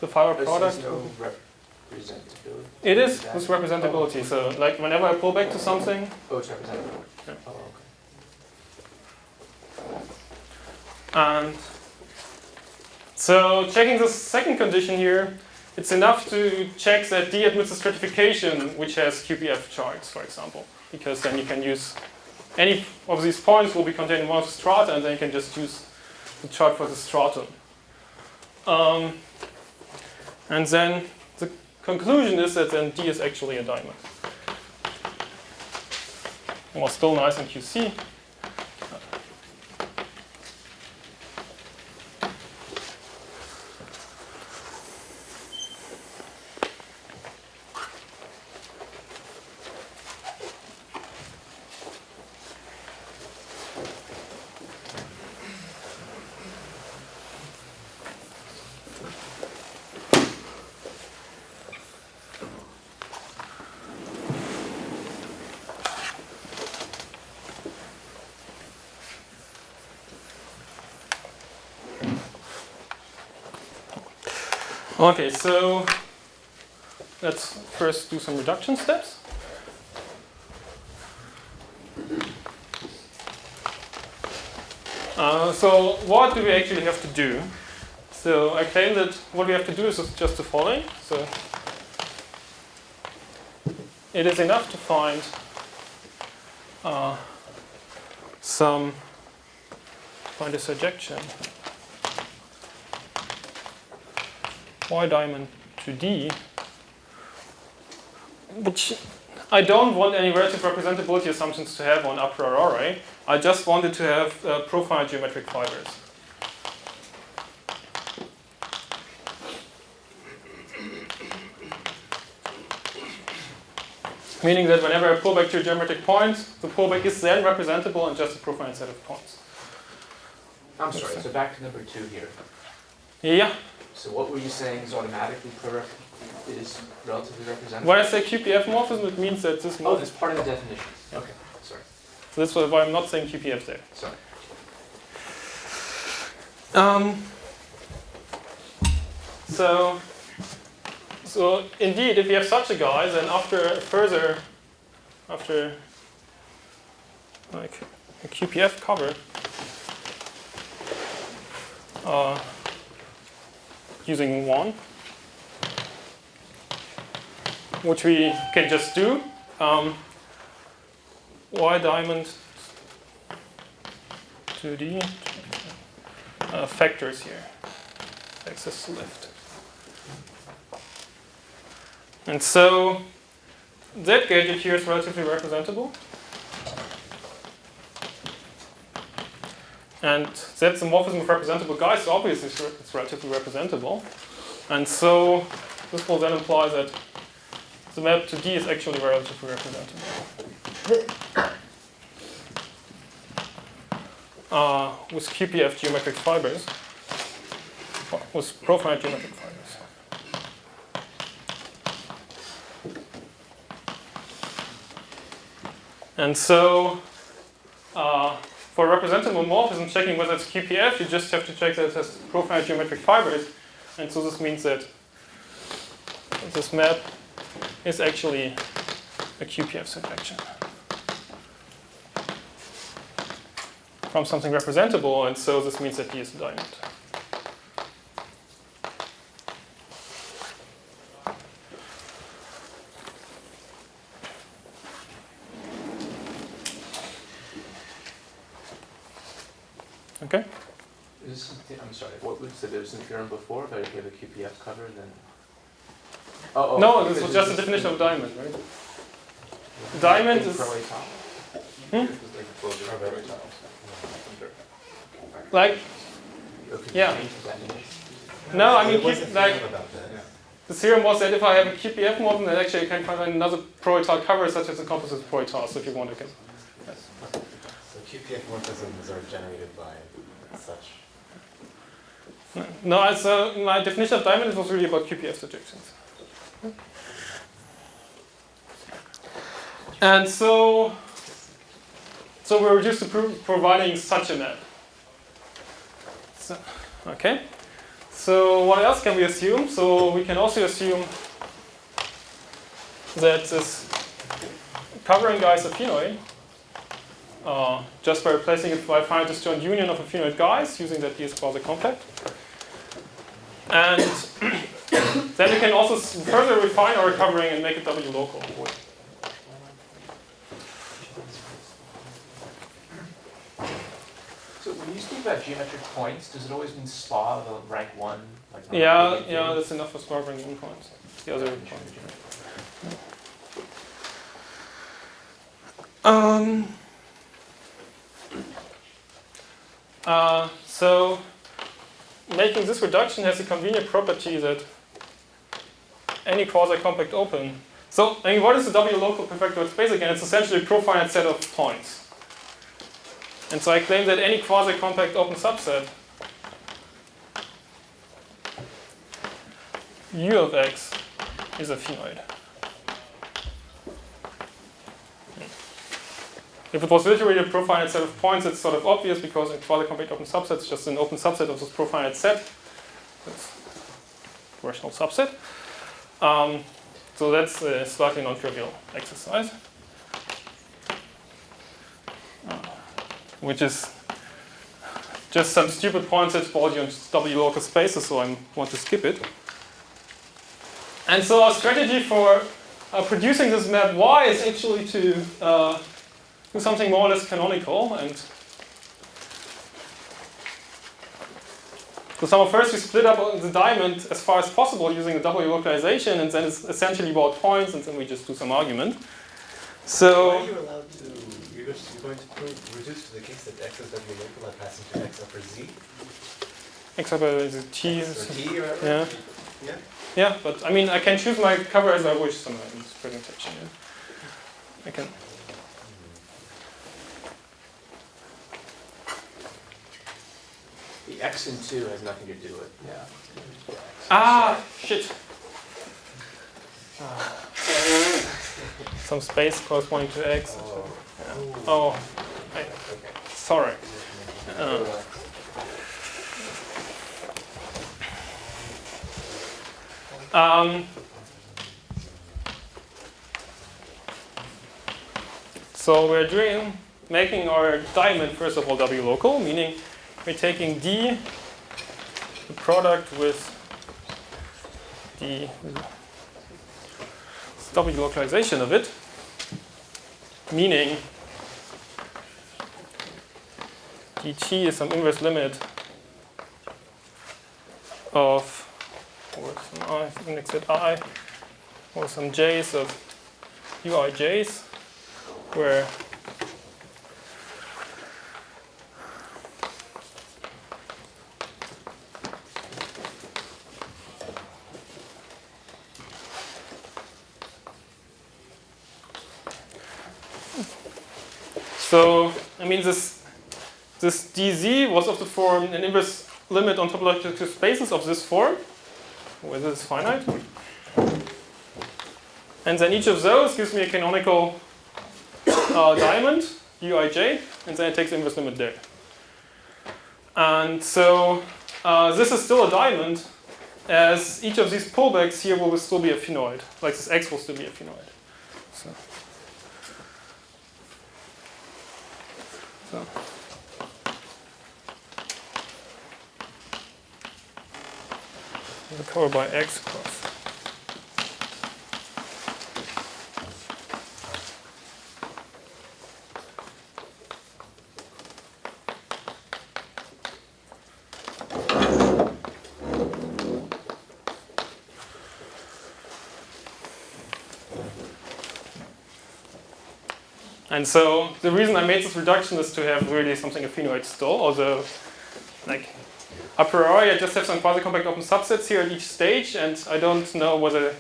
the fiber product. There's no representability. It is with representability. So, like whenever I pull back to something. Oh, it's representable. Yeah. Oh, okay. And so, checking the second condition here, it's enough to check that D admits a stratification which has QPF charts, for example, because then you can use any of these points will be contained in one of the strata, and then you can just use the chart for the stratum. And then the conclusion is that then D is actually a diamond. Well, still nice in QC. Okay, so let's first do some reduction steps. So what do we actually have to do? So I claim that what we have to do is just the following. So it is enough to find find a surjection y diamond to D, which I don't want any relative representability assumptions to have on a priori. I just wanted to have profinite geometric fibers. Meaning that whenever I pull back to a geometric point, the pullback is then representable in just a profinite set of points. I'm sorry, so back to number 2 here. Yeah. So what were you saying is automatically is relatively representative? When I say QPF morphism, it means that this Oh, that's part of the definition. Okay, sorry. So that's why I'm not saying QPF there. Sorry. So indeed, if you have such a guy, then after like a QPF cover, using 1, which we can just do, y diamond to D factors here, axis to left. And so that gadget here is relatively representable. And that's the morphism of representable guys, so obviously it's relatively representable. And so this will then imply that the map to D is actually relatively representable. With QPF geometric fibers, with profinite geometric fibers. And so for representable morphism, checking whether it's QPF, you just have to check that it has profinite geometric fibers. And so this means that this map is actually a QPF surjection from something representable, and so this means that D is a diamond. Okay? I'm sorry, what was the theorem before? But if you have a QPF cover, then... No, this was just a definition of diamond, right? Diamond is... Like, yeah. No, I mean, like, the theorem was that if I have a QPF morphism, then actually I can find another proetal cover such as a composite proetal, so if you want to get... Yes. So QPF morphisms are generated by such... No, so my definition of diamond was really about QPF surjections. And so we're reduced to providing such a map. So, okay. So what else can we assume? So we can also assume that this covering guy is a phenoid, just by replacing it by finite disjoint union of a phenoid guys, using that D is quasi-compact. And then we can also further refine our covering and make it W local. So when you speak about geometric points, does it always mean SPA of a rank 1? Like Yeah, that's enough for SPA rank 1 points. The other point. So making this reduction has a convenient property that any quasi-compact open. So, I mean, what is the W local perfectoid space again? It's essentially a profinite set of points. And so I claim that any quasi-compact open subset U of X is a phenoid. If it was literally a profinite set of points, it's sort of obvious because a quasi-compact open subset is just an open subset of this profinite set. That's a rational subset. So that's a slightly non-trivial exercise, which is just some stupid point set Baudian W local spaces, so I want to skip it. And so our strategy for producing this map Y is actually to do something more or less canonical, and So somehow first we split up the diamond as far as possible using the W localization, and then it's essentially about points, and then we just do some argument. So Why are you allowed to, you're going to reduce to the case that x is W local by passing to x upper z? X upper the T. Or t or whatever? Yeah. Yeah? Yeah, but I mean, I can choose my cover as I wish somewhere in this presentation. Yeah. I can. The x in 2 has nothing to do with Shit. Some space corresponding to X. Oh, sorry. So we're making our diamond first of all W local, meaning we're taking D, the product with the W localization of it, meaning dt is some inverse limit of, or some I, index at I, or some j's of uij's, where so, I mean, this dz was of the form an inverse limit on topological spaces of this form, where this is finite. And then each of those gives me a canonical diamond, uij, and then it takes the inverse limit there. And so this is still a diamond, as each of these pullbacks here will still be a phenoid, like this x will still be a phenoid. So covered by x cross. And so the reason I made this reduction is to have really something aphenoid still, although like a priori I just have some quasi-compact open subsets here at each stage, and I don't know whether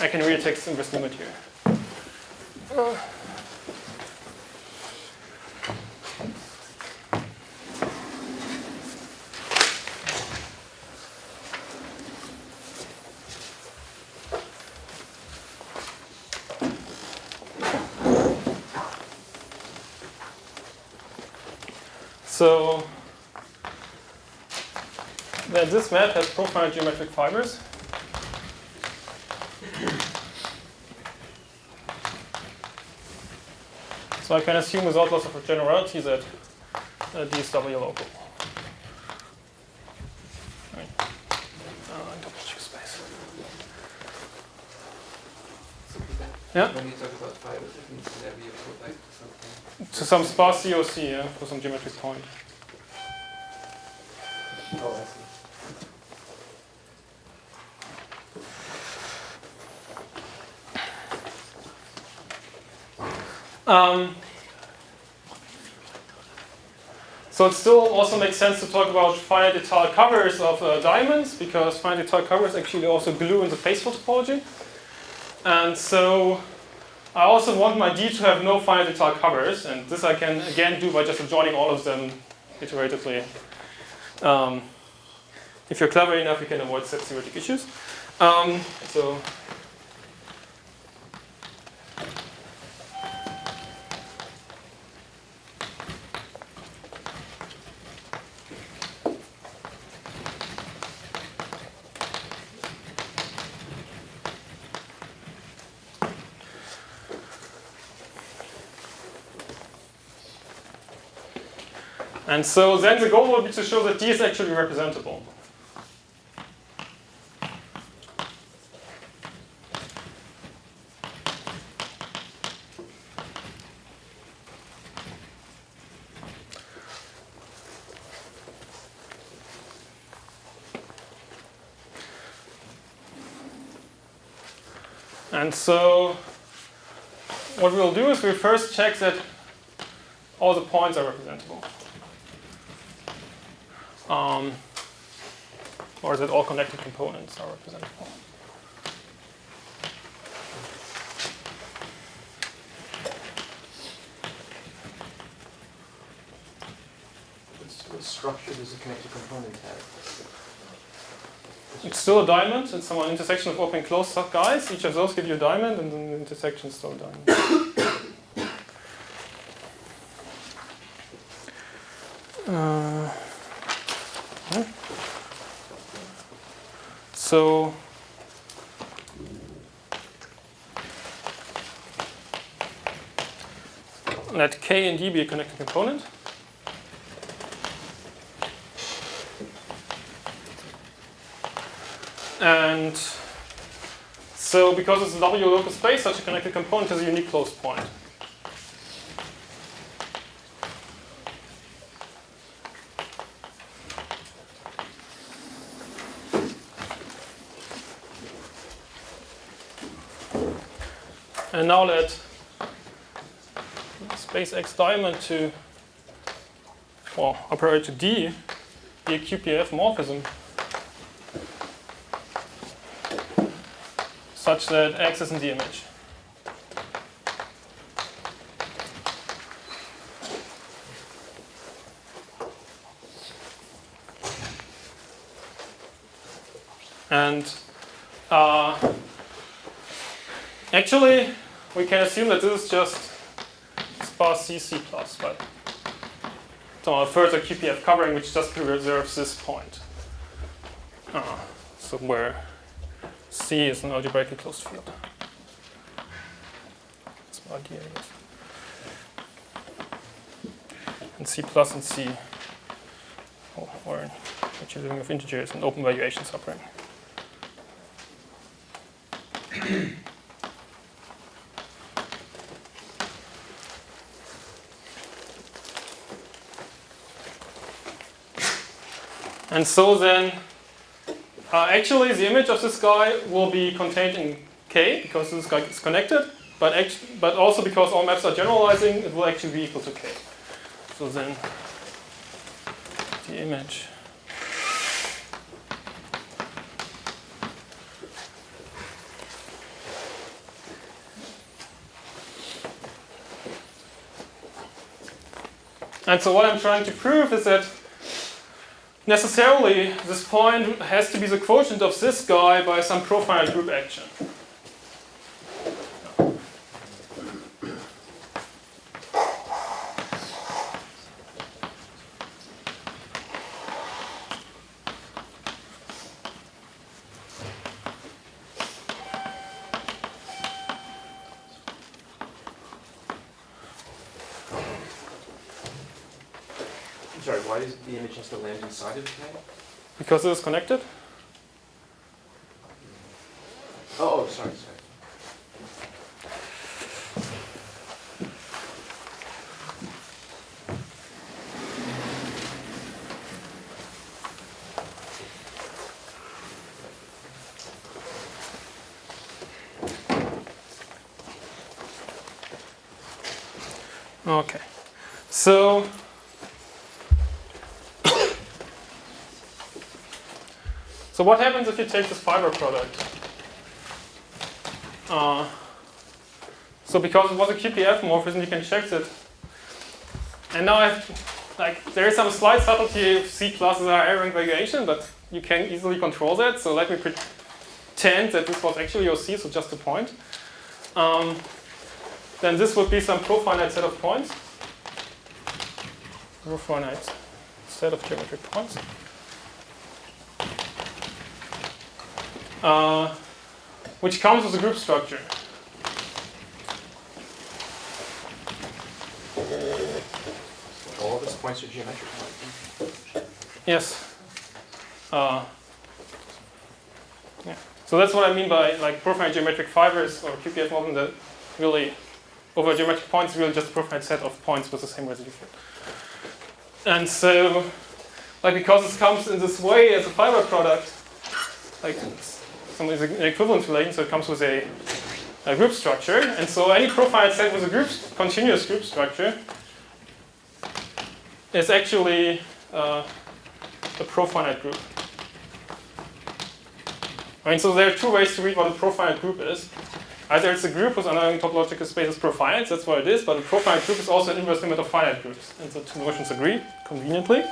I can really take this inverse limit here. So then this map has profinite geometric fibers. So I can assume without loss of generality that D is W local. Right. Topological space. Yeah? When you talk about fibers, it means that we put like something. To some sparse COC, yeah, for some geometric point. Oh, I see. So it still also makes sense to talk about finite étale covers of diamonds, because finite étale covers actually also glue in the faithful topology. And so I also want my D to have no finite étale covers, and this I can again do by just adjoining all of them iteratively. If you're clever enough, you can avoid set theoretic issues. And so then the goal will be to show that D is actually representable. And so what we'll do is we'll first check that all the points are representable. Or that all connected components are representable. What structure does a connected component have? It's still a diamond. It's some intersection of open and closed guys. Each of those give you a diamond, and then the intersection is still a diamond. So let K and D be a connected component. And so because it's a W local space, such a connected component has a unique closed point. And now let space X diamond to, well, operator D be a QPF morphism such that X is in the image. And actually, we can assume that this is just sparse C++, but a further QPF covering which just preserves this point. So where C is an algebraically closed field. That's my idea, I guess. And C plus and C, or which is doing of integers and open valuation subring. And so then, actually the image of this guy will be contained in K, because this guy is connected, but also because all maps are generalizing, it will actually be equal to K. So then, the image and so what I'm trying to prove is that necessarily this point has to be the quotient of this guy by some profinite group action. Sorry, why does the image has to land inside of K? Because it is connected. Oh, sorry. Okay. So what happens if you take this fiber product? So because it was a QPF morphism, you can check it. And now there is some slight subtlety if C classes are error valuation, but you can easily control that. So let me pretend that this was actually your C, so just a point. Then this would be some profinite set of points. Profinite set of geometric points. Which comes with a group structure. All of its points are geometric points. Yes. Yeah. So that's what I mean by profinite geometric fibers or QPF model that really over geometric points really just a profinite set of points with the same residue field. And so because this comes in this way as a fiber product, some is an equivalent relation, so it comes with a group structure. And so any profinite set with a continuous group structure is actually a profinite group. I mean, so there are two ways to read what a profinite group is. Either it's a group whose underlying topological space is profinite, that's what it is, but a profinite group is also an inverse limit of finite groups. And the two notions agree, conveniently.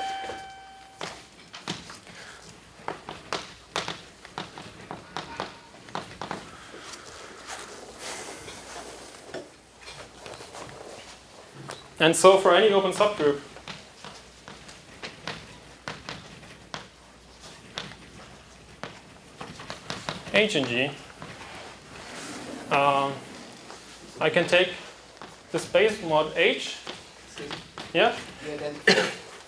And so for any open subgroup, H and G, I can take the space mod H. Yeah? Yeah, then,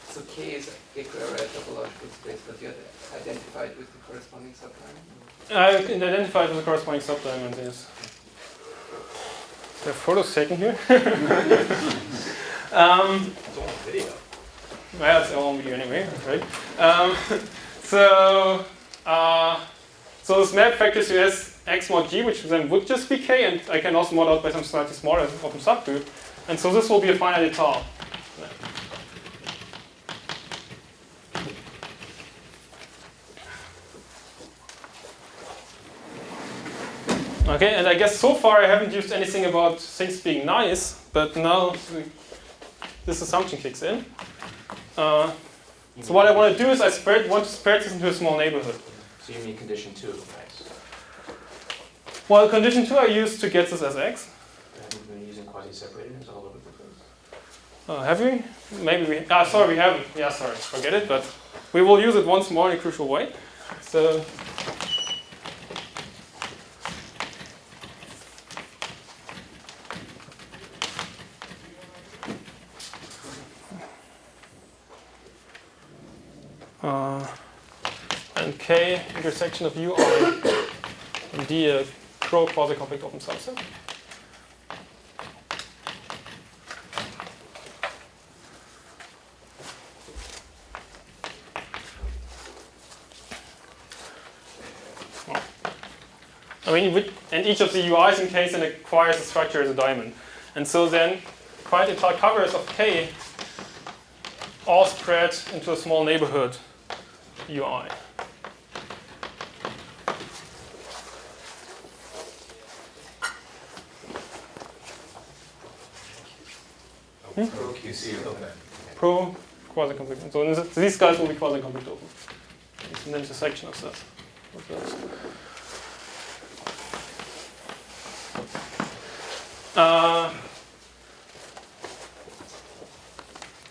so K is equivalent topological space, but you identified with the corresponding subdiamond? I can identify with the corresponding subdiamond, yes. There are photos taken here. It's all on video. Well, it's all on video anyway, right? So this map factors you as X mod G, which then would just be K, and I can also mod out by some slightly smaller open subgroup. And so this will be a finite état. Okay, and I guess so far I haven't used anything about things being nice, but now this assumption kicks in. So what I want to do is I want to spread this into a small neighborhood. So you mean condition 2, nice. Well, condition 2 I used to get this as X. Haven't you been using quasi-separated? It's all over the place. Have we? Maybe we. Sorry, we haven't. Yeah, sorry, forget it. But we will use it once more in a crucial way. So. And K intersection of U and D a quasi-compact open subset. I mean, and each of the UIs in K then acquires a structure as a diamond. And so then quite entire covers of K all spread into a small neighborhood UI. Pro QC open. Pro quasi-compact. So these guys will be quasi-compact open. It's an intersection of that.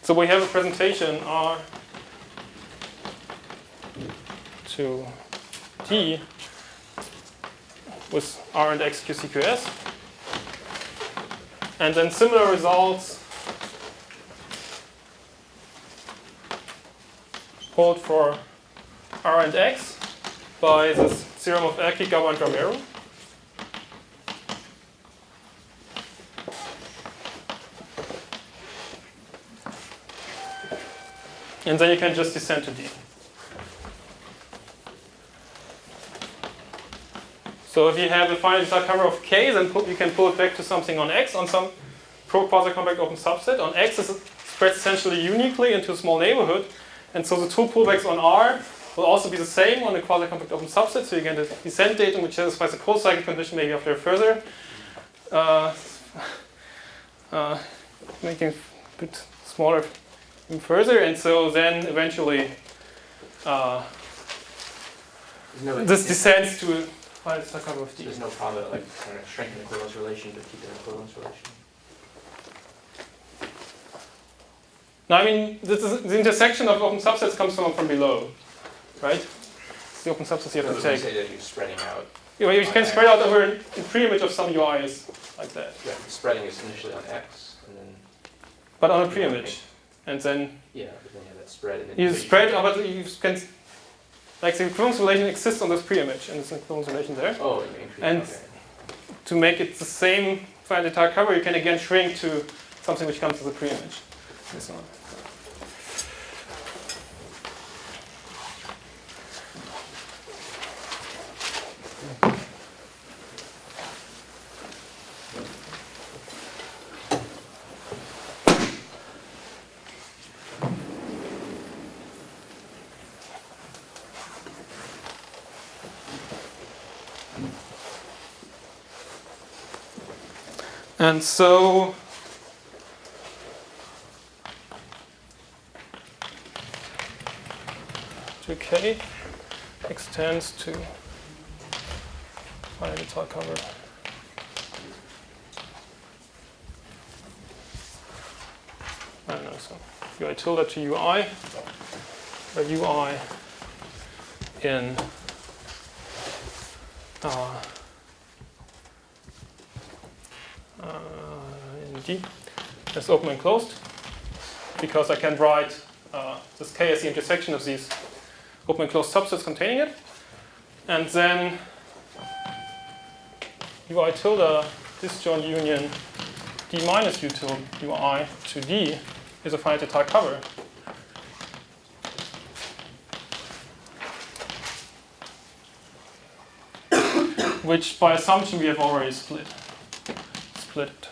So we have a presentation R to T with R and X QCQS. And then similar results hold for R and X by this theorem of Erkig, Gauer, and Romero. And then you can just descend to D. So if you have a finite cover of K, then you can pull it back to something on X, on some pro-quasi-compact open subset. On X, it spreads essentially uniquely into a small neighborhood. And so the two pullbacks on R will also be the same on the quasi-compact open subset. So you get a descent datum which satisfies the cold-cycle condition maybe after a further. Making a bit smaller even further. And so then eventually this descends to a finite cover of D. There's no problem like trying to shrink an equivalence relation but keep an equivalence relation. Now, I mean, the intersection of open subsets comes from below, right? It's the open subsets you have to take. Say that you're spreading out. You can spread out over a pre-image of some UIs like that. Yeah, spreading is initially on X, and then. But on a pre-image, and then. Yeah, but then you have that spread. And then you spread, but you can. Like the equivalence relation exists on this pre-image, and there's an equivalence relation there. Oh, and okay. To make it the same finite entire cover, you can again shrink to something which comes as a pre-image. This one. And so to K extends to finite guitar cover. I don't know, so UI tilde to UI, where UI in D is open and closed, because I can write this K as the intersection of these open and closed subsets containing it. And then UI tilde disjoint union D minus U tilde UI to D is a finite guitar cover. Which by assumption we have already split it.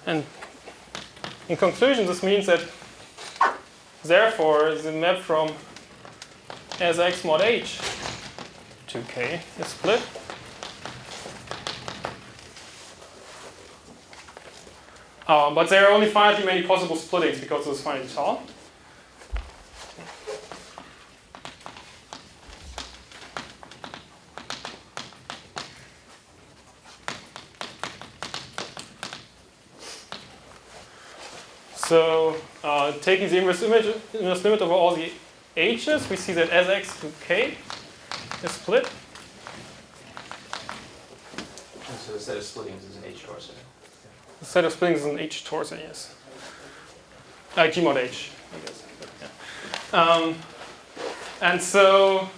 And in conclusion, this means that therefore the map from Sx mod H to K is split. But there are only finitely many possible splittings because of this finite guitar. So taking the inverse limit over all the h's, we see that Sx to K is split. And so the set of splittings is an H torso. The set of splittings is an H torso, yes. G mod H, I guess. But, yeah. And so,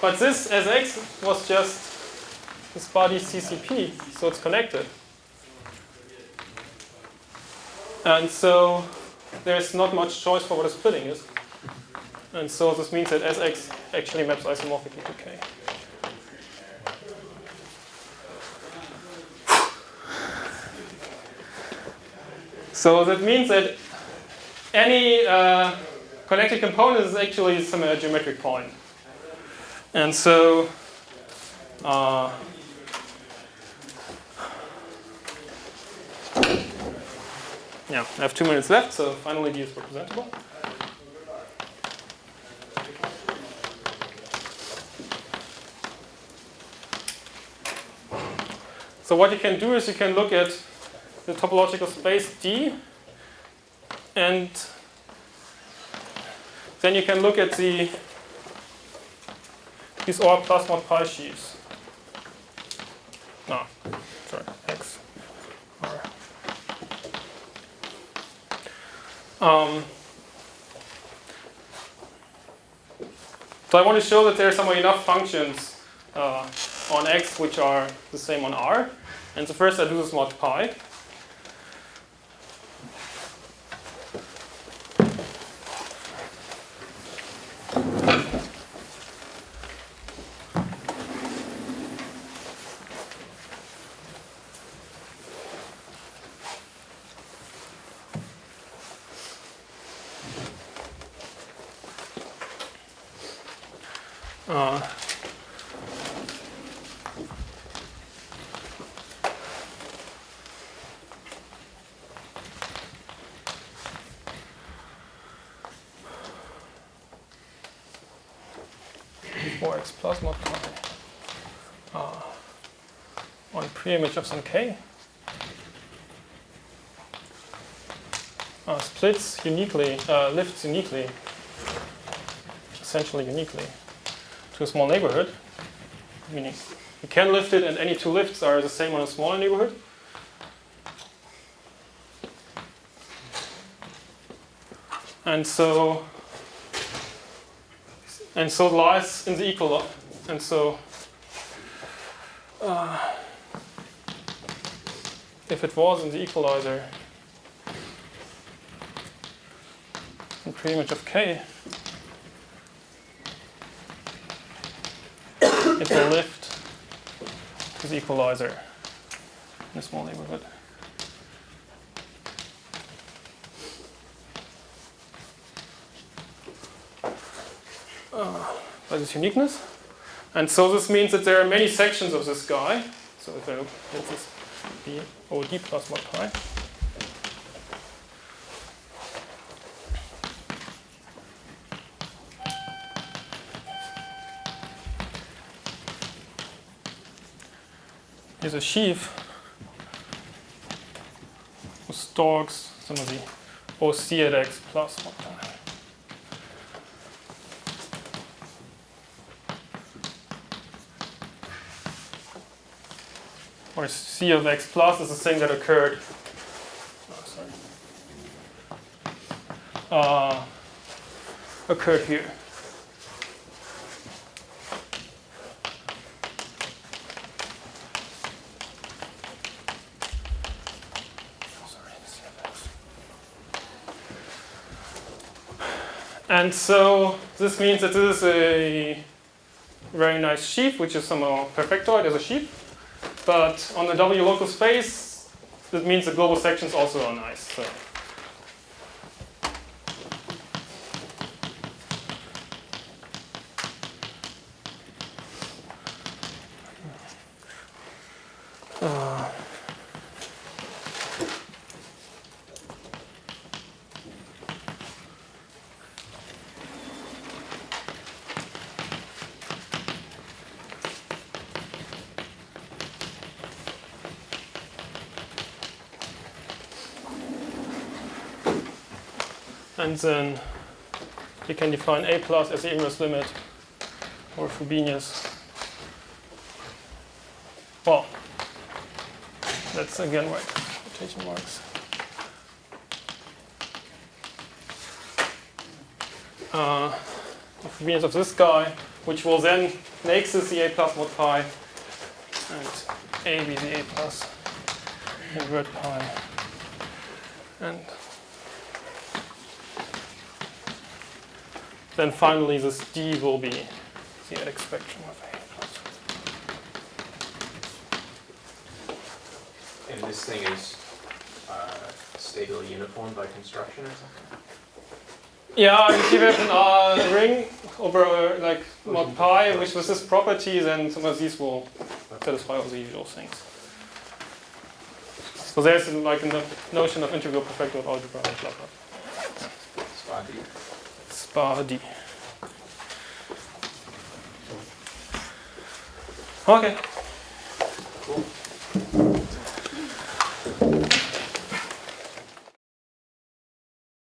but this Sx was just this body CCP, so it's connected. And so there's not much choice for what a splitting is. And so this means that Sx actually maps isomorphically to K. So that means that any connected component is actually some geometric point. And so yeah, I have 2 minutes left, so finally D is representable. So what you can do is you can look at the topological space D, and then you can look at these OR plus mod pi sheaves. No, sorry, X. So I want to show that there are somewhere enough functions on X which are the same on R. And so first I do this mod pi. X plus mod pi on pre-image of some K splits uniquely, lifts uniquely, essentially uniquely, to a small neighborhood, meaning you can lift it and any two lifts are the same on a smaller neighborhood. And so it lies in the equalizer. And so if it was in the equalizer in pre-image of K, it will lift to the equalizer in a small neighborhood. By this uniqueness. And so this means that there are many sections of this guy. So if I let this be OD plus mod pi. Here's a sheaf who stalks some of the OC@x plus mod pi. Or C of x plus is the thing that occurred. Occurred here. And so this means that this is a very nice sheaf, which is somehow perfectoid as a sheaf. But on the W local space, that means the global sections also are nice. So. And then you can define A plus as the inverse limit or Frobenius. Well, that's again where quotation marks. The Frobenius of this guy, which will then make this the A plus mod pi and A be the A plus invert pi. And then finally, this D will be the adic spectrum of A plus. And this thing is stably uniform by construction or something? Yeah, if you have an ring over like mod pi, which with this property, then some of these will satisfy all the usual things. So there's like a notion of integral perfectoid algebra and blah blah. Spa-D. Okay. Cool.